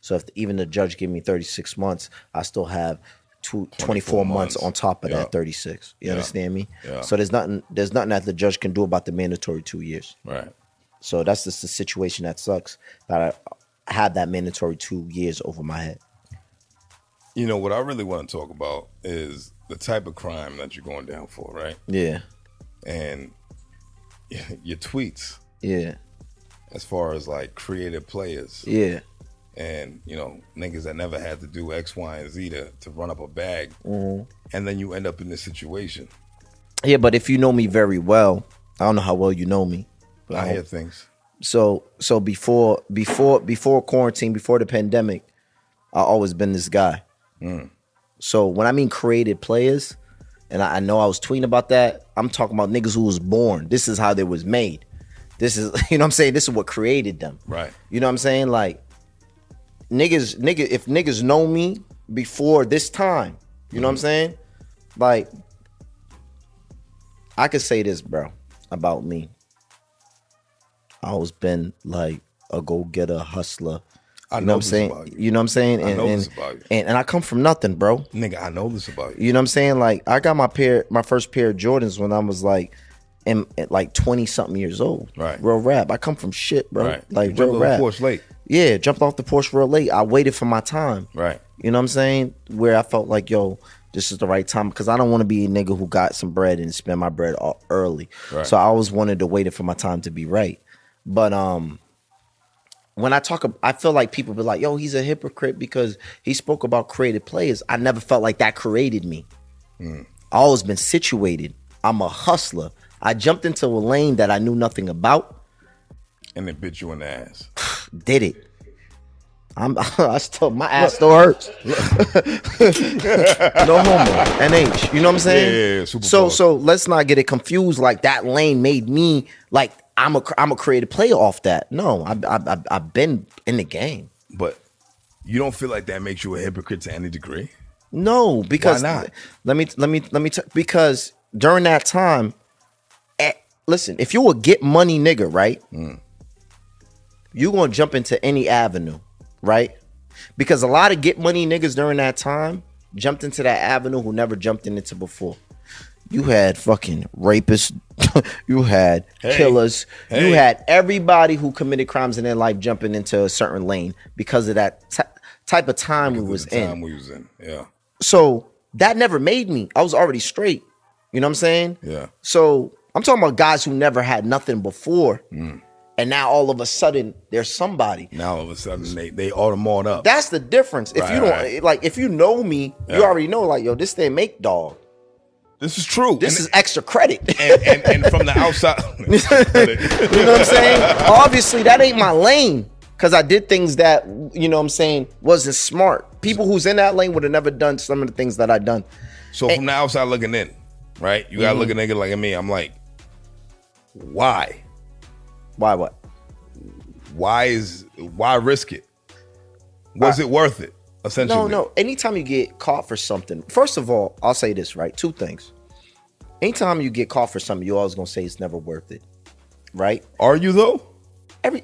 So, if even the judge give me 36 months, I still have 24 months on top of that 36. You understand me? Yeah. So, there's nothing that the judge can do about the mandatory 2 years. Right. So, that's just the situation that sucks, that I had that mandatory 2 years over my head. You know, what I really want to talk about is the type of crime that you're going down for, right? Yeah. And your tweets. Yeah. As far as like creative players. Yeah. And, you know, niggas that never had to do X, Y, and Z to run up a bag. And then you end up in this situation. Yeah, but if you know me very well, I don't know how well you know me. But I hear things. So before quarantine, before the pandemic, I always been this guy. So when I mean created players, and I know I was tweeting about that, I'm talking about niggas who was born. This is how they was made. This is, you know what I'm saying? This is what created them. Right. You know what I'm saying? Like, niggas, if niggas know me before this time, you know what I'm saying? Like, I could say this, bro, about me. I always been like a go-getter, hustler. I know what I'm saying? About you. You know what I'm saying? I know this about you. And I come from nothing, bro. Nigga, I know this about you. You know what I'm saying? Like, I got my first pair of Jordans when I was like, at 20 something years old. Right. Real rap. I come from shit, bro. Right. Like, real rap. Porsche late. Yeah, jumped off the Porsche real late. I waited for my time. Right. You know what I'm saying? Where I felt like, yo, this is the right time, because I don't want to be a nigga who got some bread and spend my bread all early. Right. So I always wanted to wait for my time to be right. But when I feel like people be like, yo, he's a hypocrite because he spoke about creative players. I never felt like that created me. I always been situated. I'm a hustler. I jumped into a lane that I knew nothing about. And it bit you in the ass. Did it. My ass still hurts. No homo. NH. You know what I'm saying? Yeah, super so let's not get it confused. Like that lane made me like I'm a creative player off that. No, I've been in the game. But you don't feel like that makes you a hypocrite to any degree? No, because why not? Let me because during that time, listen, if you a get money nigga, right? You gonna jump into any avenue. Right? Because a lot of get money niggas during that time jumped into that avenue who never jumped into before. You had fucking rapists. You had killers. You had everybody who committed crimes in their life jumping into a certain lane because of that type of time we was in. Yeah. So that never made me. I was already straight. You know what I'm saying? Yeah. So I'm talking about guys who never had nothing before. And now all of a sudden there's somebody. Now all of a sudden they automat up. That's the difference. If you don't like, if you know me, you already know like, yo, this thing make dog. This is true. This is extra credit. And from the outside, you know what I'm saying? Obviously that ain't my lane because I did things that, you know what I'm saying, wasn't smart. People who's in that lane would have never done some of the things that I done. So from the outside looking in, right? You gotta look at a nigga like me. I'm like, why? Why what? Why risk it? Was it worth it? Essentially. No. Anytime you get caught for something, first of all, I'll say this, right? Two things. Anytime you get caught for something, you're always gonna say it's never worth it. Right? Are you though?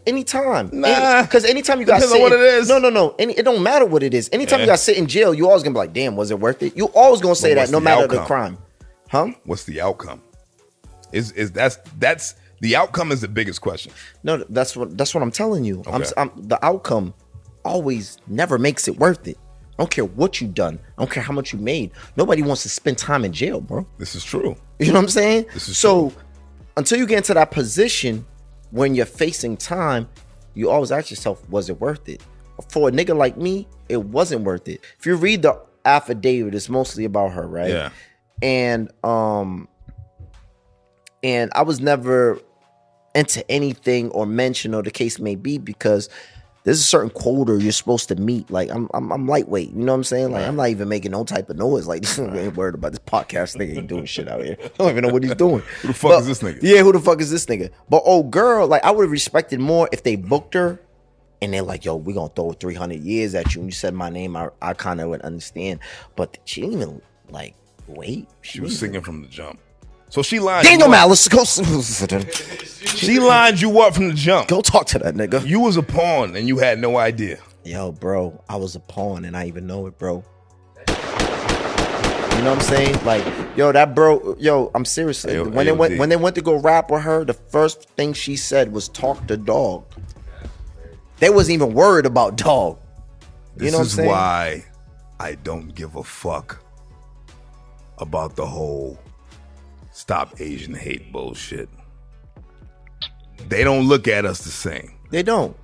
Anytime. Nah. Because anytime you got Depends on what it is. No. It don't matter what it is. Anytime you got to sit in jail, you always gonna be like, damn, was it worth it? You always gonna say that no matter the crime. Huh? What's the outcome? Is that's the outcome is the biggest question. No, that's what I'm telling you. Okay. The outcome always never makes it worth it. I don't care what you done. I don't care how much you made. Nobody wants to spend time in jail, bro. This is true. You know what I'm saying? This is so true. Until you get into that position when you're facing time, you always ask yourself, was it worth it? For a nigga like me, it wasn't worth it. If you read the affidavit, it's mostly about her, right? Yeah. And I was never into anything or mention or the case may be because there's a certain quota you're supposed to meet. Like I'm lightweight, you know what I'm saying? Like I'm not even making no type of noise. Like I ain't worried about this podcast nigga ain't doing shit out here. I don't even know what he's doing. Who the fuck is this nigga? Yeah, who the fuck is this nigga? But old girl, like I would have respected more if they booked her and they're like, yo, we gonna throw 300 years at you. And you said my name, I kind of would understand. But she didn't even like wait. She was singing from the jump. So she lined Daniel you up. Malice, go. She lined you up from the jump. Go talk to that nigga. You was a pawn and you had no idea. Yo, bro, I was a pawn and I even know it, bro. You know what I'm saying? Like, yo, that bro, yo, I'm serious. When they went to go rap with her, the first thing she said was talk to dog. They wasn't even worried about dog. You know what I'm saying? This is why I don't give a fuck about the whole stop Asian hate bullshit. They don't look at us the same. They don't.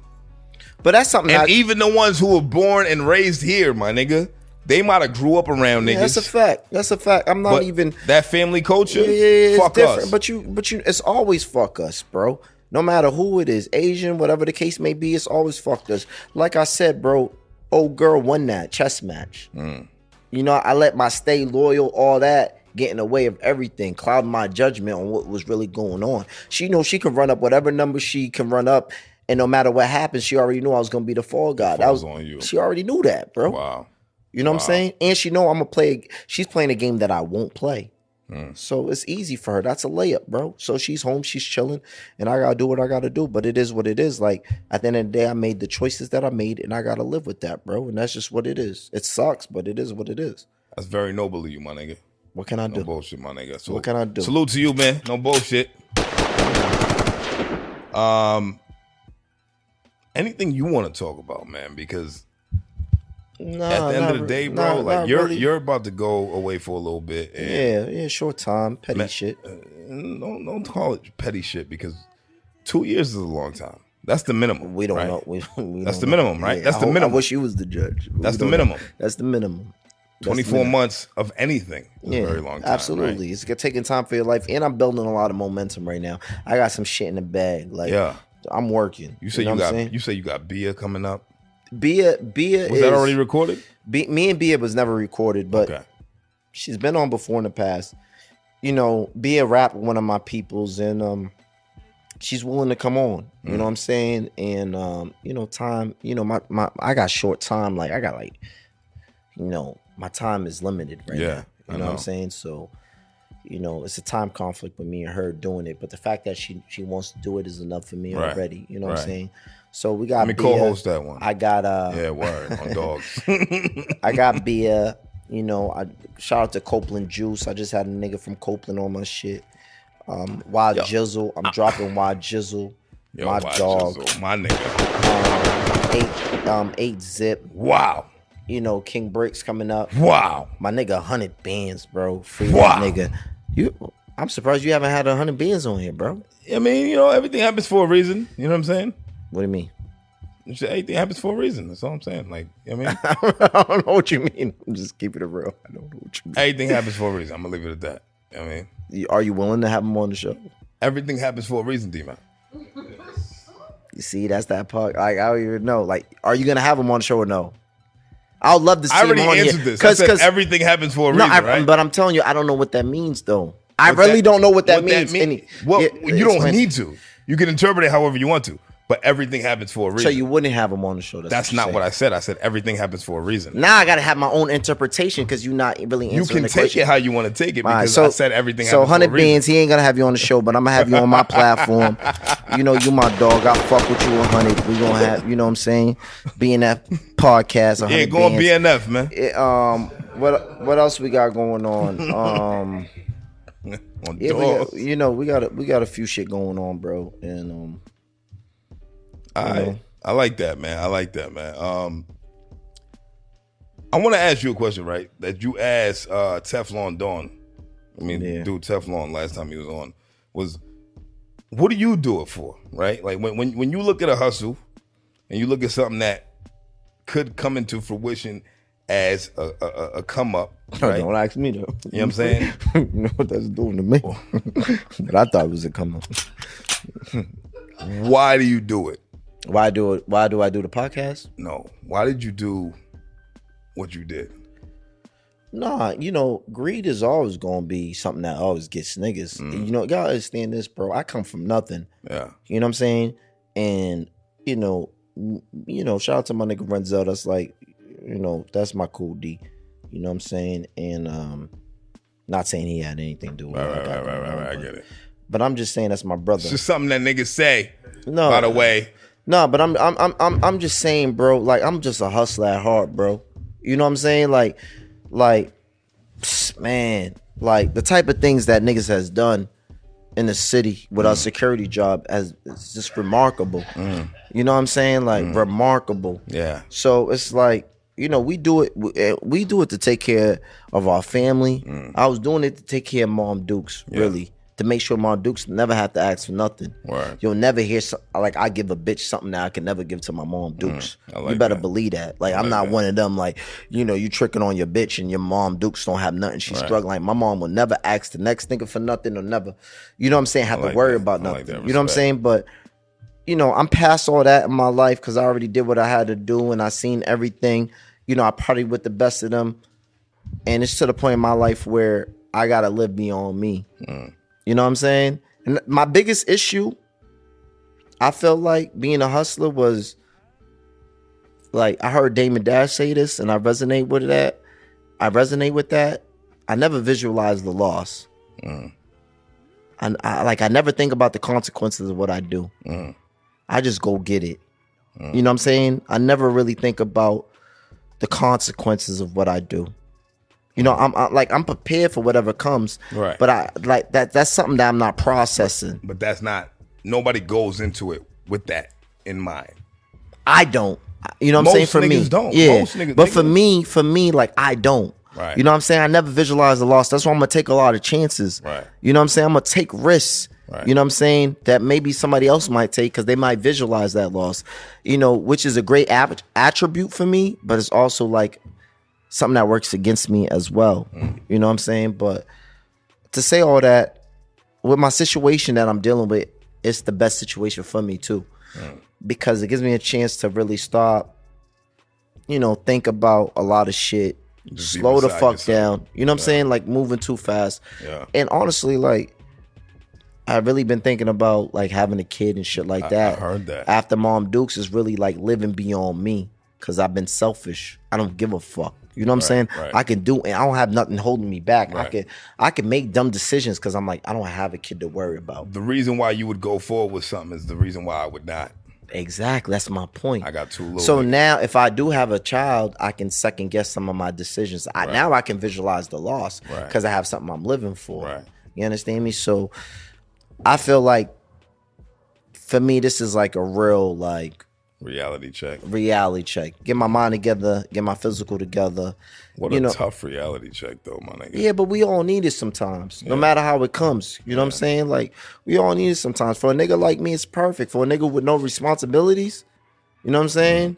But that's something. And even the ones who were born and raised here, my nigga, they might have grew up around niggas. That's a fact. That's a fact. I'm not even that family culture. Yeah, fuck it's different. us. But you, it's always fuck us, bro. No matter who it is, Asian, whatever the case may be, it's always fucked us. Like I said, bro, old girl won that chess match. You know, I let my stay loyal, all that, get in the way of everything, cloud my judgment on what was really going on. She knows she can run up whatever number she can run up, and no matter what happens, she already knew I was gonna be the fall guy. That was on you. She already knew that, bro. Wow. You know what I'm saying? And she know I'm gonna play. She's playing a game that I won't play. So it's easy for her. That's a layup, bro. So she's home, she's chilling, and I gotta do what I gotta do. But it is what it is. Like at the end of the day, I made the choices that I made, and I gotta live with that, bro. And that's just what it is. It sucks, but it is what it is. That's very noble of you, my nigga. What can I do? No bullshit, my nigga. So, what can I do? Salute to you, man. No bullshit. Anything you want to talk about, man? Because at the end of the day, bro, like you're about to go away for a little bit. And yeah, short time, petty shit. Don't call it petty shit because 2 years is a long time. That's the minimum. We don't right? know. That's the minimum, right? That's the minimum. I wish you was the judge. That's the minimum. That's the minimum. 24 months of anything is a very long time. Absolutely. Right? It's taking time for your life. And I'm building a lot of momentum right now. I got some shit in the bag. Like, I'm working. You say you got Bia coming up. Bia was that already recorded? Me and Bia was never recorded, but she's been on before in the past. You know, Bia rap with one of my peoples, and she's willing to come on. You know what I'm saying? And you know, time. You know, my I got short time. Like I got like, you know, my time is limited right now. You know what I'm saying? So, you know, it's a time conflict with me and her doing it. But the fact that she wants to do it is enough for me already. You know what I'm saying? So we got. Let me co-host that one. I got word on dogs. I got Bia. You know, I shout out to Copeland Juice. I just had a nigga from Copeland on my shit. Wild Jizzle. I'm dropping Wild Jizzle. Yo, my Wild dog. Jizzle, my nigga. 8 Zip. Wow. You know, King Bricks coming up. Wow. My nigga 100 bands, bro. Free that nigga. I'm surprised you haven't had 100 bands on here, bro. I mean, you know, everything happens for a reason. You know what I'm saying? What do you mean? Everything happens for a reason. That's all I'm saying. Like, you know what I mean? I don't know what you mean. I'm just keeping it real. I don't know what you mean. Everything happens for a reason. I'm going to leave it at that. You know what I mean? Are you willing to have him on the show? Everything happens for a reason, DMal. You see, that's that part. Like, I don't even know. Like, are you going to have him on the show or no? I would love to see him on here. I already answered this. I said everything happens for a reason, right? But I'm telling you, I don't know what that means, though. I really don't know what that means. You don't need to. You can interpret it however you want to. But everything happens for a reason. So you wouldn't have him on the show. That's not what I said. I said everything happens for a reason. Now I got to have my own interpretation because you're not really answering the question. You can take it how you want to take it because I said everything happens for a reason. So 100 bands, he ain't going to have you on the show, but I'm going to have you on my platform. You know, you my dog. I'll fuck with you 100. We going to have, you know what I'm saying? BNF Podcast. 100 yeah, go on BNF, man. What else we got going on? We got a few shit going on, bro. And I like that, man. I want to ask you a question, right? That you asked Teflon Don. Dude, Teflon last time he was on was, what do you do it for, right? Like when you look at a hustle and you look at something that could come into fruition as a come up, right? Don't ask me though. You know what I'm saying? You know what that's doing to me? But I thought it was a come up. Why do you do it? Why do I do the podcast? No. Why did you do what you did? Nah, you know, greed is always gonna be something that always gets niggas. You know, y'all understand this, bro. I come from nothing. Yeah. You know what I'm saying? And you know, shout out to my nigga Renzel. That's like, you know, that's my cool D. You know what I'm saying? And not saying he had anything to do with it. Right. I get it. But I'm just saying that's my brother. It's just something that niggas say. No, by the way. No, but I'm just saying, bro. Like, I'm just a hustler at heart, bro. You know what I'm saying? Like, man, like the type of things that niggas has done in the city with our security job is just remarkable. You know what I'm saying? Like remarkable. Yeah. So it's like, you know, we do it to take care of our family. I was doing it to take care of Mom Dukes, really. To make sure Mom Dukes never have to ask for nothing. Right. You'll never hear like I give a bitch something that I can never give to my Mom Dukes. Like you better believe that. Like I'm not one of them. Like, you know, you tricking on your bitch and your Mom Dukes don't have nothing. She's struggling. Like my mom will never ask the next nigga for nothing or never, you know what I'm saying, have to worry about nothing. You know what I'm saying? But you know, I'm past all that in my life because I already did what I had to do and I seen everything. You know, I partied with the best of them, and it's to the point in my life where I gotta live beyond me. You know what I'm saying? And my biggest issue, I felt like being a hustler was, like, I heard Damon Dash say this, and I resonate with that. I never visualize the loss. And I never think about the consequences of what I do. I just go get it. You know what I'm saying? I never really think about the consequences of what I do. You know, I'm prepared for whatever comes. Right. But I like that's something that I'm not processing. But that's not, nobody goes into it with that in mind. I don't. You know what I'm saying? For me. Don't. Yeah. Most niggas but for me, like I don't. Right. You know what I'm saying? I never visualize the loss. That's why I'm gonna take a lot of chances. Right. You know what I'm saying? I'm gonna take risks. Right. You know what I'm saying? That maybe somebody else might take because they might visualize that loss. You know, which is a great attribute for me, but it's also like something that works against me as well. You know what I'm saying? But to say all that, with my situation that I'm dealing with, it's the best situation for me too. Because it gives me a chance to really stop, you know, think about a lot of shit, just slow the fuck down. You know what I'm saying? Like moving too fast. Yeah. And honestly, like, I've really been thinking about like having a kid and shit like that. I heard that. After Mom Dukes is really like living beyond me because I've been selfish. I don't give a fuck. You know what I'm saying? Right. I can do, and I don't have nothing holding me back. Right. I can make dumb decisions because I'm like, I don't have a kid to worry about. The reason why you would go forward with something is the reason why I would not. Exactly. That's my point. I got too little. So now if I do have a child, I can second guess some of my decisions. Now I can visualize the loss because I have something I'm living for. Right. You understand me? So I feel like for me, this is like a real like reality check. Get my mind together, get my physical together. What a tough reality check though, my nigga. Yeah, but we all need it sometimes. No matter how it comes. You know what I'm saying? Like, we all need it sometimes. For a nigga like me, it's perfect. For a nigga with no responsibilities, you know what I'm saying?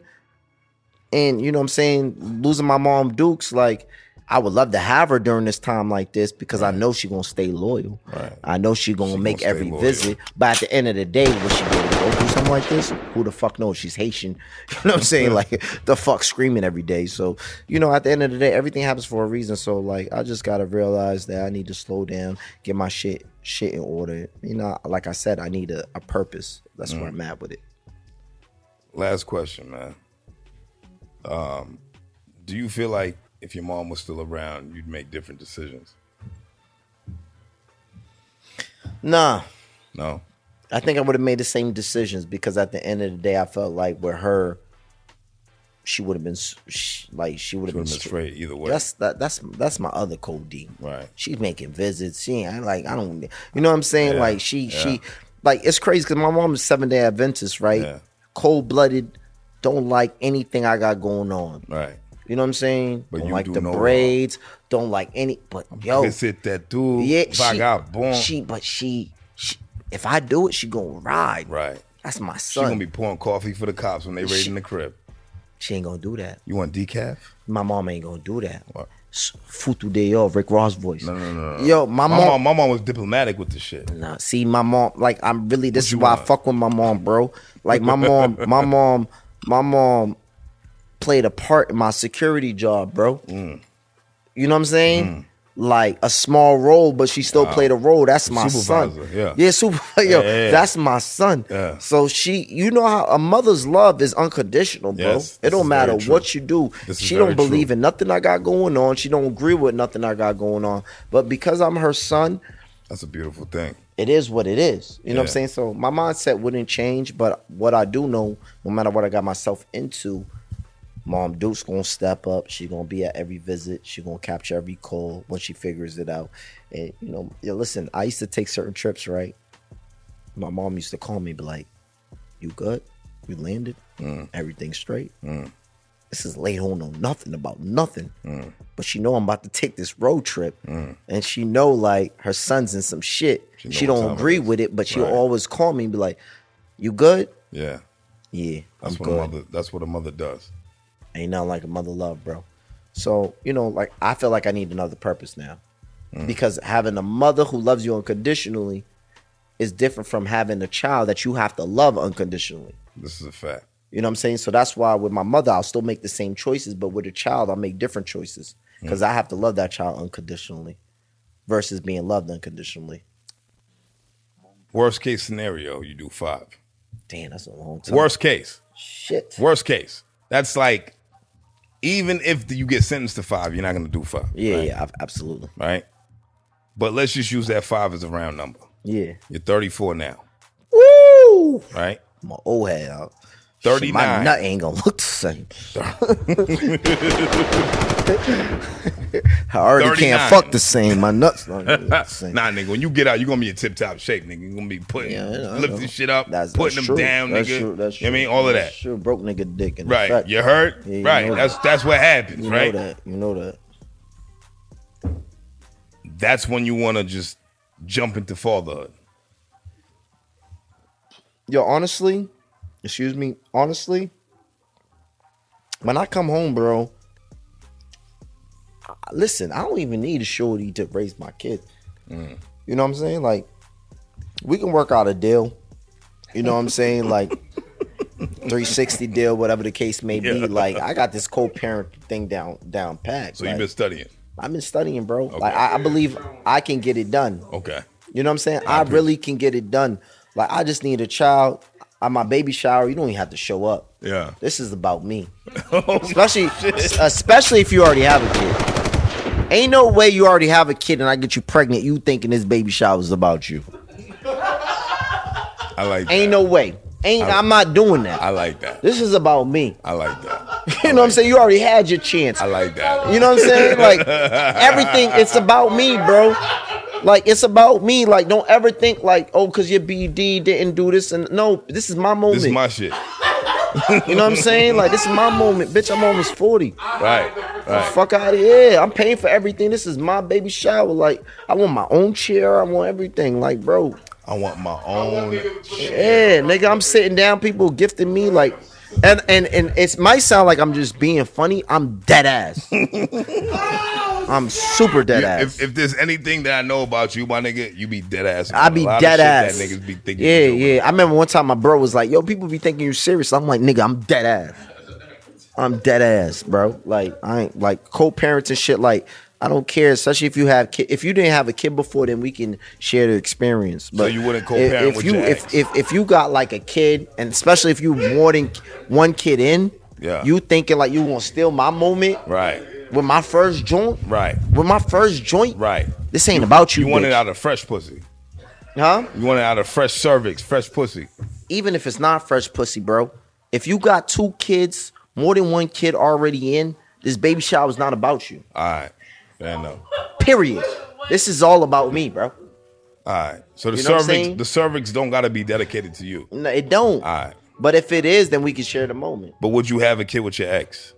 And you know what I'm saying? Losing my mom Dukes, like, I would love to have her during this time like this because I know she gonna stay loyal. Right. I know she gonna make every visit. But at the end of the day, when she go do something like this, who the fuck knows? She's Haitian. You know what I'm saying? Like, the fuck screaming every day. So, you know, at the end of the day, everything happens for a reason. So, like, I just gotta realize that I need to slow down, get my shit in order. You know, like I said, I need a purpose. That's where I'm at with it. Last question, man. Do you feel like if your mom was still around, you'd make different decisions? Nah. No? I think I would have made the same decisions because at the end of the day, I felt like with her, she would have been straight either way. That's my other code D. Right. She's making visits. She ain't like, I don't, you know what I'm saying? Yeah. Like she like, it's crazy because my mom is 7-day Adventist, right? Yeah. Cold-blooded, don't like anything I got going on. Right. You know what I'm saying? But don't you like do the no braids. Wrong. Don't like any. But yo, visit that dude. Yeah, she. If I do it, she gonna ride. Right. That's my son. She gonna be pouring coffee for the cops when they raiding the crib. She ain't gonna do that. You want decaf? My mom ain't gonna do that. What? Futu day off, Rick Ross voice. No. Yo, my mom was diplomatic with the shit. Nah, see, my mom, like, I'm really. This is why I fuck with my mom, bro. Like, my mom played a part in my security job, bro. You know what I'm saying? Like a small role, but she still played a role. That's my son. Yeah, supervisor. Yo, that's my son. Yeah. So you know how a mother's love is unconditional, bro. Yes, it don't matter what you do. She don't believe in nothing I got going on. She don't agree with nothing I got going on. But because I'm her son, that's a beautiful thing. It is what it is. You know what I'm saying? So my mindset wouldn't change, but what I do know, no matter what I got myself into, Mom Duke's gonna step up. She gonna be at every visit. She gonna capture every call when she figures it out. And you know, listen, I used to take certain trips, right? My mom used to call me, be like, "You good? You landed? Everything straight?" This is late on, know nothing about nothing. But she know I'm about to take this road trip, and she know like her son's in some shit. She don't agree with it, but she'll always call me and be like, "You good?" Yeah. That's what a mother does. Ain't nothing like a mother love, bro. So, you know, like, I feel like I need another purpose now. Because having a mother who loves you unconditionally is different from having a child that you have to love unconditionally. This is a fact. You know what I'm saying? So that's why with my mother, I'll still make the same choices, but with a child, I'll make different choices. Because I have to love that child unconditionally versus being loved unconditionally. Worst case scenario, you do 5. Damn, that's a long time. Worst case. Shit. Worst case. That's like, even if you get sentenced to 5, you're not going to do 5. Yeah, absolutely. Right? But let's just use that 5 as a round number. Yeah. You're 34 now. Woo! Right? My old head out. 39. My nut ain't going to look the same. I already 39. Can't fuck the same. My nuts not gonna look the same. Nah, nigga, when you get out, you're going to be in tip-top shape, nigga. You're going to be lifting shit up, putting them down, that's nigga. True. That's true. You know what I mean? All of that. Sure, broke nigga dick. In right. Fact. You hurt? Yeah, right. That's what happens, you right? You know that. That's when you want to just jump into fatherhood. Yo, honestly, when I come home, bro, listen, I don't even need a shorty to raise my kid. You know what I'm saying? Like, we can work out a deal. You know what I'm saying? Like, 360 deal, whatever the case may be. Like, I got this co-parent thing down pat. So like, you've been studying? I've been studying, bro. Okay. Like, I believe I can get it done. Okay. You know what I'm saying? I really can get it done. Like, I just need a child. At my baby shower, you don't even have to show up. Yeah. This is about me. Especially if you already have a kid. Ain't no way you already have a kid and I get you pregnant, you thinking this baby shower is about you. I like that. Ain't no way. I'm not doing that. I like that. This is about me. I like that. You know what I'm saying? You already had your chance. I like that. You know what I'm saying? Like, everything, it's about me, bro. Like, it's about me. Like, don't ever think like, oh, because your BD didn't do this. And no, this is my moment. This is my shit. You know what I'm saying? Like, this is my moment. Bitch, I'm almost 40. Right. Fuck out of here. I'm paying for everything. This is my baby shower. Like, I want my own chair. I want everything. Like, bro. I want my own. Yeah, nigga, I'm sitting down. People gifting me like, and it might sound like I'm just being funny. I'm dead ass. I'm super dead ass. If there's anything that I know about you, my nigga, you be dead ass. I be dead ass. That niggas be thinking. Yeah. I remember one time my bro was like, "Yo, people be thinking you serious." I'm like, "Nigga, I'm dead ass. I'm dead ass, bro. Like, I ain't like co-parents and shit. Like, I don't care, especially if you have if you didn't have a kid before, then we can share the experience. But so you wouldn't co-parent with your ex? If you got like a kid, and especially if you more than one kid in, you thinking like you gonna steal my moment, right? With my first joint, right? With my first joint, right? This ain't about you. You want it out of fresh pussy, huh? You want it out of fresh cervix, fresh pussy. Even if it's not fresh pussy, bro. If you got 2 kids, more than one kid already in, this baby shower is not about you. All right. Fair enough. Period. This is all about me, bro. All right. So the cervix don't gotta be dedicated to you. No, it don't. All right. But if it is, then we can share the moment. But would you have a kid with your ex?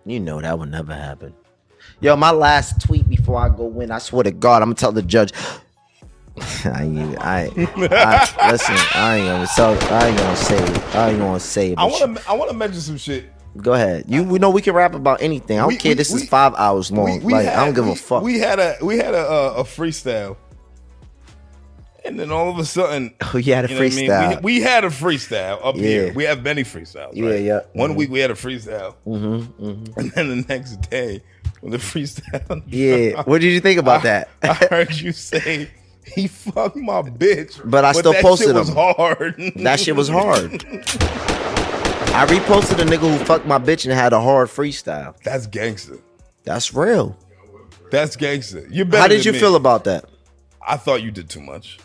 You know that would never happen. Yo, my last tweet before I go in, I swear to God, I'm gonna tell the judge. Listen, I ain't gonna say it. I wanna mention some shit. Go ahead. We know we can rap about anything. I don't care. This is 5 hours long. I don't give a fuck. We had a freestyle, and then all of a sudden, you had a freestyle. We had a freestyle up here. We have many freestyles. Yeah. One week we had a freestyle, and then the next day, when the freestyle. Yeah. What did you think about that? I heard you say he fucked my bitch, but I still posted him. That shit was hard. That shit was hard. I reposted a nigga who fucked my bitch and had a hard freestyle. That's gangster. That's real. That's gangster. You're better. How did you feel about that? I thought you did too much.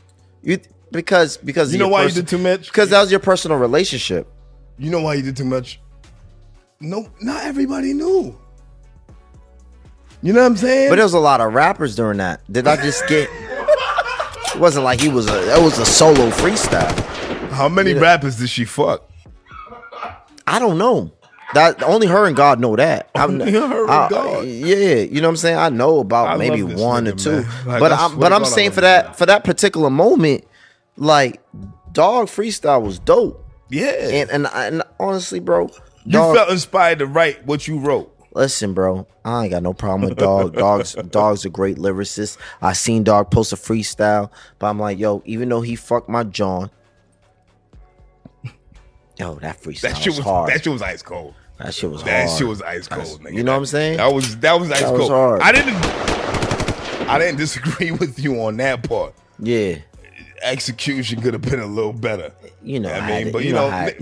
Because you know why you did too much? Because that was your personal relationship. You know why you did too much? No, not everybody knew. You know what I'm saying? But there was a lot of rappers during that. Did I just get? It wasn't like it was a solo freestyle. How many rappers did she fuck? I don't know. That only her and God know that. Only her and God. Yeah, you know what I'm saying. I know about maybe 1 or 2, like, but I'm saying for that particular moment, like Dog freestyle was dope. Yeah, and honestly, bro, you felt inspired to write what you wrote. Listen, bro, I ain't got no problem with Dog. Dog's a great lyricist. I seen Dog post a freestyle, but I'm like, yo, even though he fucked my John. Yo, that freestyle was hard. That shit was ice cold. That shit was hard. That shit was ice cold, nigga. You know what I'm saying? That was ice cold. Was hard. I didn't disagree with you on that part. Yeah. Execution could have been a little better. You know,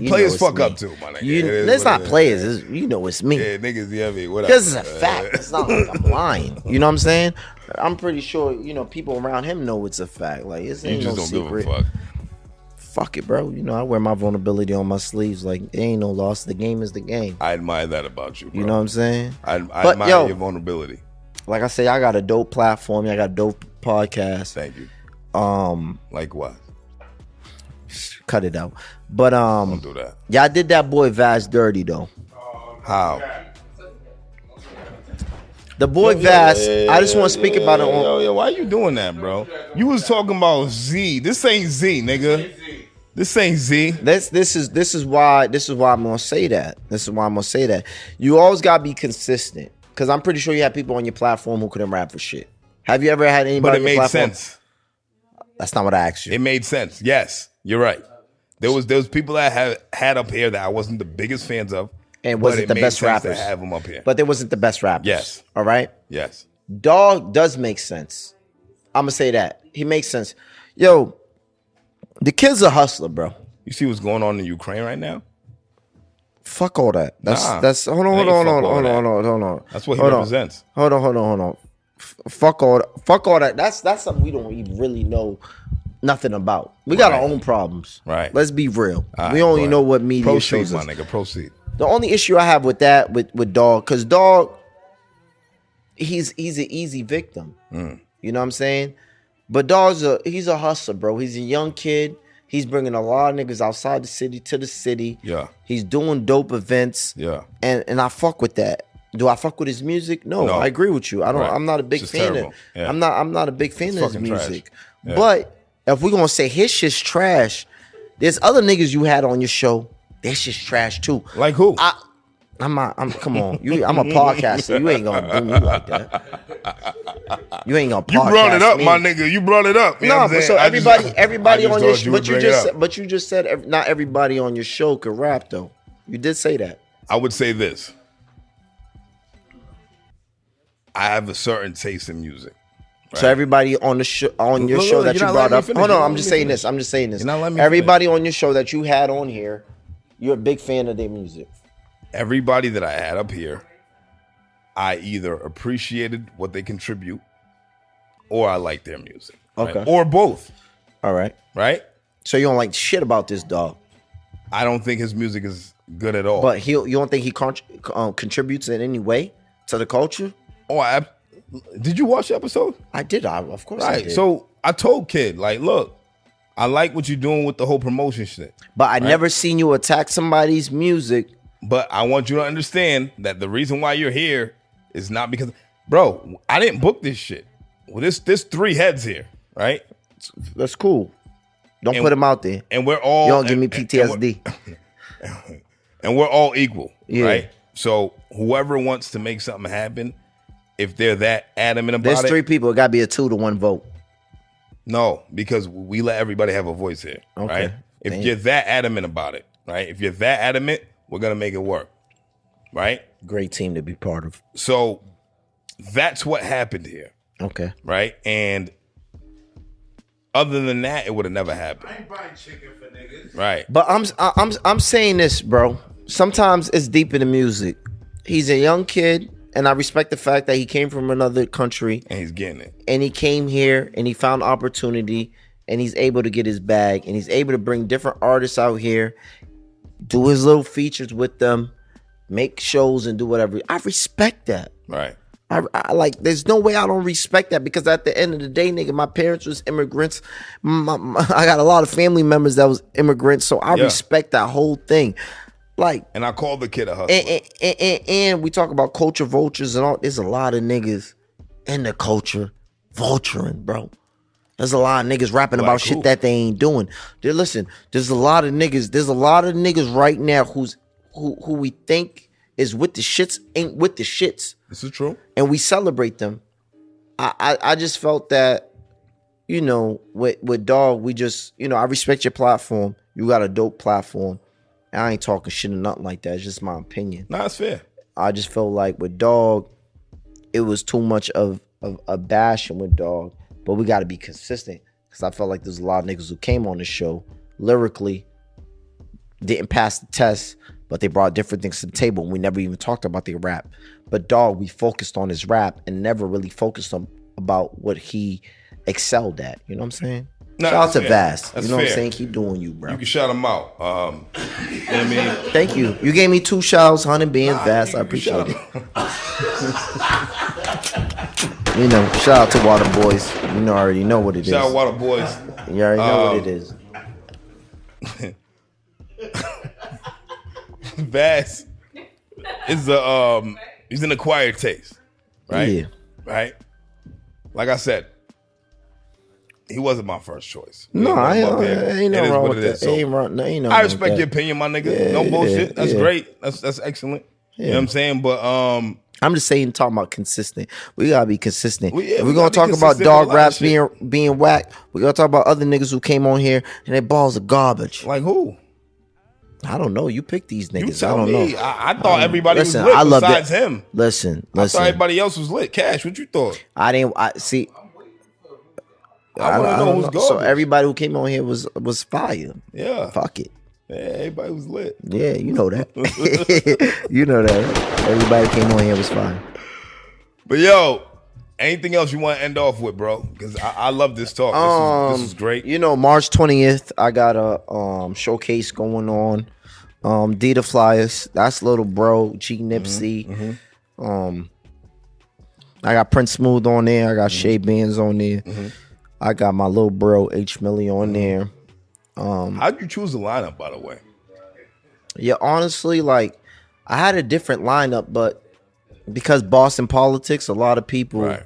players fuck up too, my nigga. It's not players. It's me. Yeah, niggas, whatever. Because it's a fact. It's not like I'm lying. You know what I'm saying? I'm pretty sure, people around him know it's a fact. Like, it's ain't no secret. Give a fuck. Fuck it, bro. I wear my vulnerability on my sleeves. Like, it ain't no loss. The game is the game. I admire that about you, bro. You know what I'm saying? I admire your vulnerability. Like I say, I got a dope platform. I got a dope podcast. Thank you. Like what? Cut it out. But don't do that. Yeah, I did that boy Vaz dirty though. How? The boy Vaz. I just want to speak about it. Why you doing that, bro? You was talking about Z. This ain't Z, nigga. This ain't Z. This is why I'm gonna say that. This is why I'm gonna say that. You always gotta be consistent. Because I'm pretty sure you have people on your platform who couldn't rap for shit. Have you ever had anybody But it on your made platform? sense. That's not what I asked you. It made sense. Yes, you're right. There was people that had up here that I wasn't the biggest fans of. And wasn't the best rappers. To have them up here. But they wasn't the best rappers. Yes. All right? Yes. Dog does make sense. I'm going to say that. He makes sense. Yo, the kid's a hustler, bro. You see what's going on in Ukraine right now? Fuck all that. That's hold on. That's what he represents. Hold on. Fuck all that. That's something we don't even really know nothing about. We got our own problems. Right. Let's be real. Right, we only know what media shows us. My nigga, proceed. The only issue I have with that with Dog, because Dog, he's an easy victim. You know what I'm saying? But Dog's he's a hustler, bro. He's a young kid. He's bringing a lot of niggas outside the city to the city. Yeah. He's doing dope events. Yeah. And I fuck with that. Do I fuck with his music? No, I agree with you. I don't. Right. I'm not a big fan of. Yeah. I'm not a big fan of his music. Yeah. But if we're gonna say his shit's trash, there's other niggas you had on your show. Their shit's trash too. Like who? I'm come on. I'm a podcaster. You ain't gonna do me like that. You ain't gonna podcast. You brought it up, me. my nigga. You brought it up. You know but so everybody on your show, but you just said not everybody on your show could rap though. You did say that. I would say this. I have a certain taste in music. Right? So everybody on the show show that you brought up. Hold on, I'm just saying this. Everybody on your show that you had on here, you're a big fan of their music. Everybody that I had up here, I either appreciated what they contribute or I like their music. Okay. Right? Or both. All right. Right? So you don't like shit about this dog? I don't think his music is good at all. But you don't think he contributes in any way to the culture? Oh, did you watch the episode? I did. Of course I did. So I told Kid, like, look, I like what you're doing with the whole promotion shit. But I never seen you attack somebody's music. But I want you to understand that the reason why you're here is not because, bro, I didn't book this shit. Well, there's 3 heads here, right? That's cool. Don't put them out there. And we're all... You don't give me PTSD. And we're all equal, right? So whoever wants to make something happen, if they're that adamant about There's 3 people. It got to be a 2-1 vote. No, because we let everybody have a voice here, right? If you're that adamant about it, right? If you're that adamant, we're going to make it work, right? Great team to be part of. So that's what happened here. Okay. Right? And other than that, it would have never happened. I ain't buying chicken for niggas. Right. But I'm saying this, bro. Sometimes it's deep in the music. He's a young kid, and I respect the fact that he came from another country. And he's getting it. And he came here, and he found opportunity, and he's able to get his bag, and he's able to bring different artists out here, do his little features with them, make shows and do whatever. I respect that. Right. I like, there's no way I don't respect that, because at the end of the day, nigga, my parents was immigrants. I got a lot of family members that was immigrants, so I respect that whole thing. Like, and I call the kid a hustler. And we talk about culture vultures and all. There's a lot of niggas in the culture vulturing, bro. There's a lot of niggas rapping about shit that they ain't doing. Listen, there's a lot of niggas right now who we think is with the shits, ain't with the shits. This is true. And we celebrate them. I just felt that, you know, with Dog, we just, you know, I respect your platform. You got a dope platform. I ain't talking shit or nothing like that. It's just my opinion. No, that's fair. I just felt like with Dog, it was too much of a bashing with Dog. But we got to be consistent, because I felt like there's a lot of niggas who came on the show lyrically, didn't pass the test, but they brought different things to the table, and we never even talked about their rap. But Dog, we focused on his rap and never really focused on about what he excelled at. You know what I'm saying? No, shout out to Vass. That's you know fair. What I'm saying? Keep doing you, bro. You can shout him out. You know what I mean? Thank you. You gave me 2 shouts, 100 being Vass. I appreciate it. You know, shout out to Water Boys. You know, already know what it is. Shout out Water Boys. You already know what it is. Vass is he's an acquired taste, right? Yeah. Right. Like I said, he wasn't my first choice. No, ain't no wrong with that. Ain't no I respect your opinion, my nigga. No bullshit. That's great. That's excellent. You know what I'm saying? But I'm just saying, talking about consistent. We gotta be consistent. If we're we gonna gotta be talk about consistent dog with a lot raps of being whack, we gotta talk about other niggas who came on here and their balls are garbage. like who? I don't know. You pick these niggas. You tell I don't me. know. I thought everybody was lit I love besides that. him. Listen. I thought everybody else was lit. Cash, what you thought? I see. I want to know who's garbage. So everybody who came on here was fire. Yeah. Fuck it. Yeah, everybody was lit. Yeah, you know that. You know that. Everybody who came on here was fire. But yo, anything else you want to end off with, bro? Because I love this talk. This is great. You know, March 20th, I got a showcase going on. D the Flyers. That's little bro. G Nipsey. I got Prince Smooth on there. I got Shay Bands on there. I got my little bro H Millie on there. How'd you choose the lineup, by the way? Yeah, honestly, like I had a different lineup, but because Boston politics, a lot of people, Right.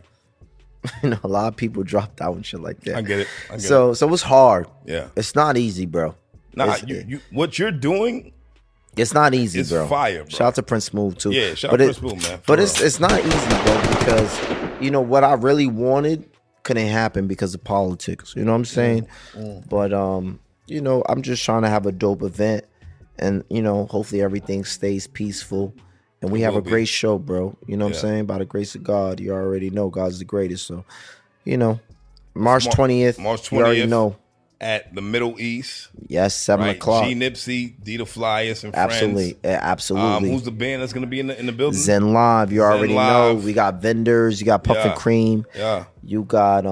a lot of people dropped out and shit like that. I get it. So it's hard. Yeah. It's not easy, bro. Nah, what you're doing, it's not easy, it's bro. fire, bro. Shout out to Prince Smooth too. Yeah, shout out to Prince Smooth, man. But it's not easy, bro, because what I really wanted couldn't happen because of politics. You know what I'm saying? But I'm just trying to have a dope event, and hopefully everything stays peaceful, and we have a great show, bro. You know what I'm saying? By the grace of God, you already know God's the greatest. So, March 20th. You already know. At the Middle East. Yes, 7 o'clock. G Nipsey, D the Flyers, and Absolutely. friends. Absolutely. Who's the band that's gonna be in the building? Zen Live. You already know. Live. We got vendors. You got Puff and Cream. Yeah. You got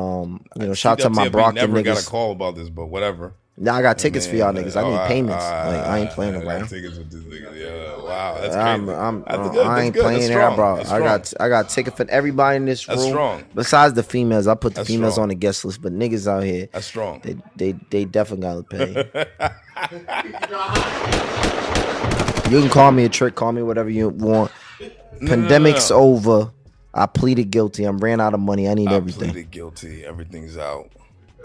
shout out to my Brockton never niggas. got a call about this, but whatever. Now I got tickets for y'all niggas. I need payments. I ain't playing I around. got tickets with this nigga. Yeah, wow, that's crazy. I ain't playing there, bro. I got tickets for everybody in this room. That's strong. Besides the females, I put the females strong. on the guest list, but niggas out here, That's strong. They definitely gotta pay. You can call me a trick, call me whatever you want. Pandemic's over. I pleaded guilty. I ran out of money. I need everything. I pleaded guilty. Everything's out.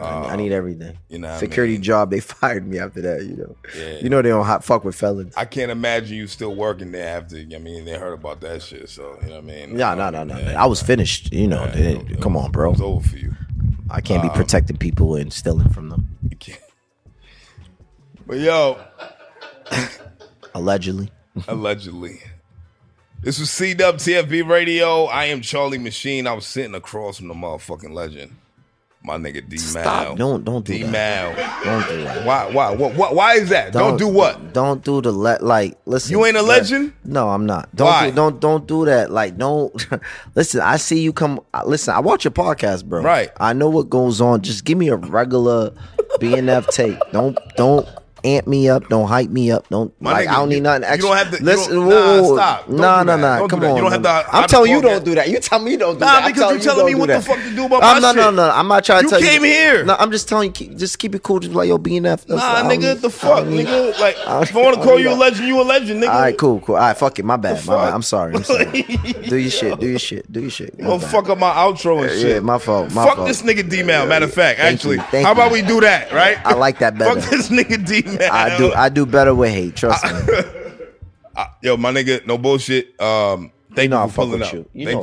I need everything. Security job. They fired me after that. Yeah. They don't fuck with felons. I can't imagine you still working there after. They heard about that shit. So you know what I mean. No. I was finished. Come on, bro. It was over for you. I can't be protecting people and stealing from them. You can't. But yo, allegedly. This was CWTFB Radio. I am Charlie Machine. I was sitting across from the motherfucking legend. My nigga DMal. Stop. Don't do DMal. that. Don't do that. Why is that? Don't do what? Don't do the listen. You ain't a legend? No, I'm not. Why? Don't do that. Like, don't listen. I see you come. Listen, I watch your podcast, bro. Right. I know what goes on. Just give me a regular BNF tape. Don't amp me up. Don't hype me up. Don't My nigga, I don't need nothing extra. You don't have to. Listen, stop. Nah. Come on. You don't have to. I'm telling you, don't do that. You tell me don't do that. Because you're telling me what the fuck to do about my shit. No. I'm not trying to tell you. You came here. No, I'm just telling you. Just keep it cool. Just be like, yo, BNF. Nigga, the fuck, nigga. Like, if I want to call you a legend, you a legend, nigga. All right, cool. All right, fuck it. My bad. I'm sorry. Do your shit. You gonna fuck up my outro and shit. Yeah, my fault. Fuck this nigga DMal. Matter of fact, actually, how about we do that, right? I like that better. Fuck this nigga DMal. I do better with hate. Trust me. Yo, my nigga, no bullshit. Thank you for pulling up.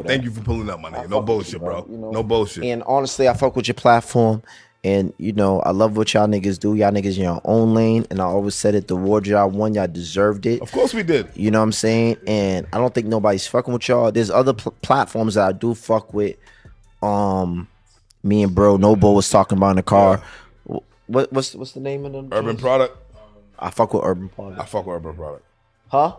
Thank you for pulling up, my nigga. No bullshit, bro. No bullshit. And honestly, I fuck with your platform. And, I love what y'all niggas do. Y'all niggas in your own lane. And I always said it, the award y'all won, y'all deserved it. Of course we did. You know what I'm saying? And I don't think nobody's fucking with y'all. There's other platforms that I do fuck with. Me and bro Nobo was talking about in the car. Yeah. What's the name of them? Urban Product. I fuck with Urban Product. I fuck with Urban Product. Huh?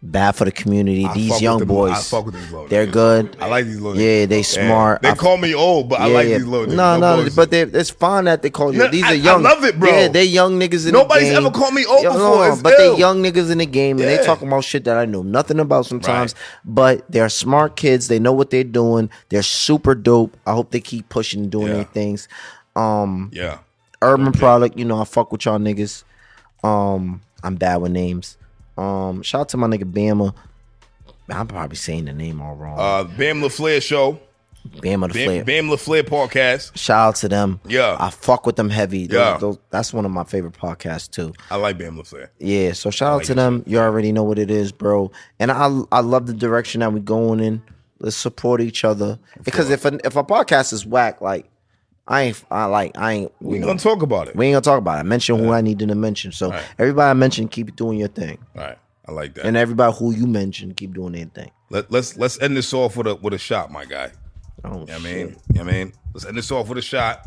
Bad for the community. These young boys. I fuck with these little They're niggas. good. I like these little niggas. Yeah, they smart. They call me old, but I like these little niggas. No, but it's fine that they call you. These are young. I love it, bro. Yeah, they young niggas in Nobody's the game. ever called me old before. But they young niggas in the game, and they talking about shit that I know nothing about sometimes. Right. But they're smart kids. They know what they're doing. They're super dope. I hope they keep pushing and doing their things. Urban Product. I fuck with y'all niggas. I'm bad with names. Shout out to my nigga Bama. I'm probably saying the name all wrong. Bam LaFleur Show. Bam LaFleur. Bam LaFleur Podcast. Shout out to them. Yeah. I fuck with them heavy. Yeah. That's one of my favorite podcasts too. I like Bam LaFleur. Yeah, so shout out to them. You already know what it is, bro. And I love the direction that we're going in. Let's support each other. Because if a podcast is whack, like I ain't. We gonna talk about it. We ain't gonna talk about it. I mention who I needed to mention. So everybody I mentioned, keep doing your thing. All right, I like that. And everybody who you mentioned, keep doing their thing. Let's end this off with a shot, my guy. Oh, I mean, let's end this off with a shot.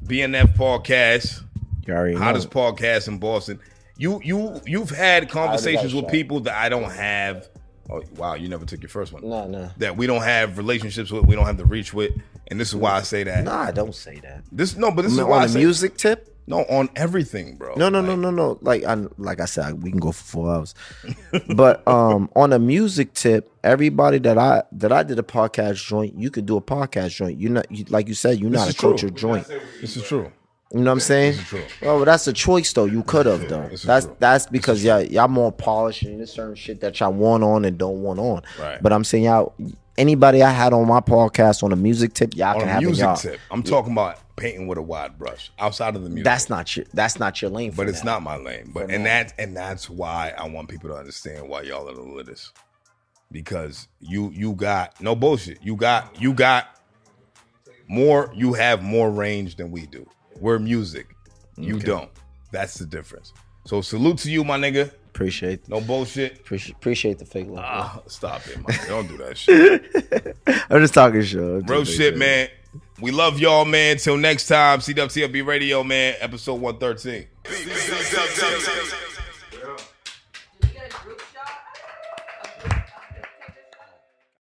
BNF Podcast, you already hottest know. podcast in Boston. You've had conversations with people that I don't have. Oh wow, you never took your first one. No. That we don't have relationships with, we don't have the reach with, and this is why I say that. Nah, don't say that. This is why on I the say music tip. No, on everything, bro. No. Like I said, we can go for 4 hours. But on a music tip, everybody that I did a podcast joint, you could do a podcast joint. Like you said, you're not a culture joint. This is true. You know what I'm saying? This is true. Well, that's a choice though. You could have though. That's because y'all more polished and there's certain shit that y'all want on and don't want on. Right. But I'm saying y'all, anybody I had on my podcast on a music tip, y'all can have it. Y'all. Tip. I'm talking about painting with a wide brush outside of the music. That's not your lane. But it's not my lane. But that's why I want people to understand why y'all are the littest. Because you got no bullshit. You got more. You have more range than we do. We're music. You don't. That's the difference. So salute to you, my nigga. Appreciate it. No bullshit. Appreciate the fake love. Stop it, man. Don't do that shit. I'm just talking shit. Real shit, man. We love y'all, man. Till next time, CWTFB Radio, man. Episode 113.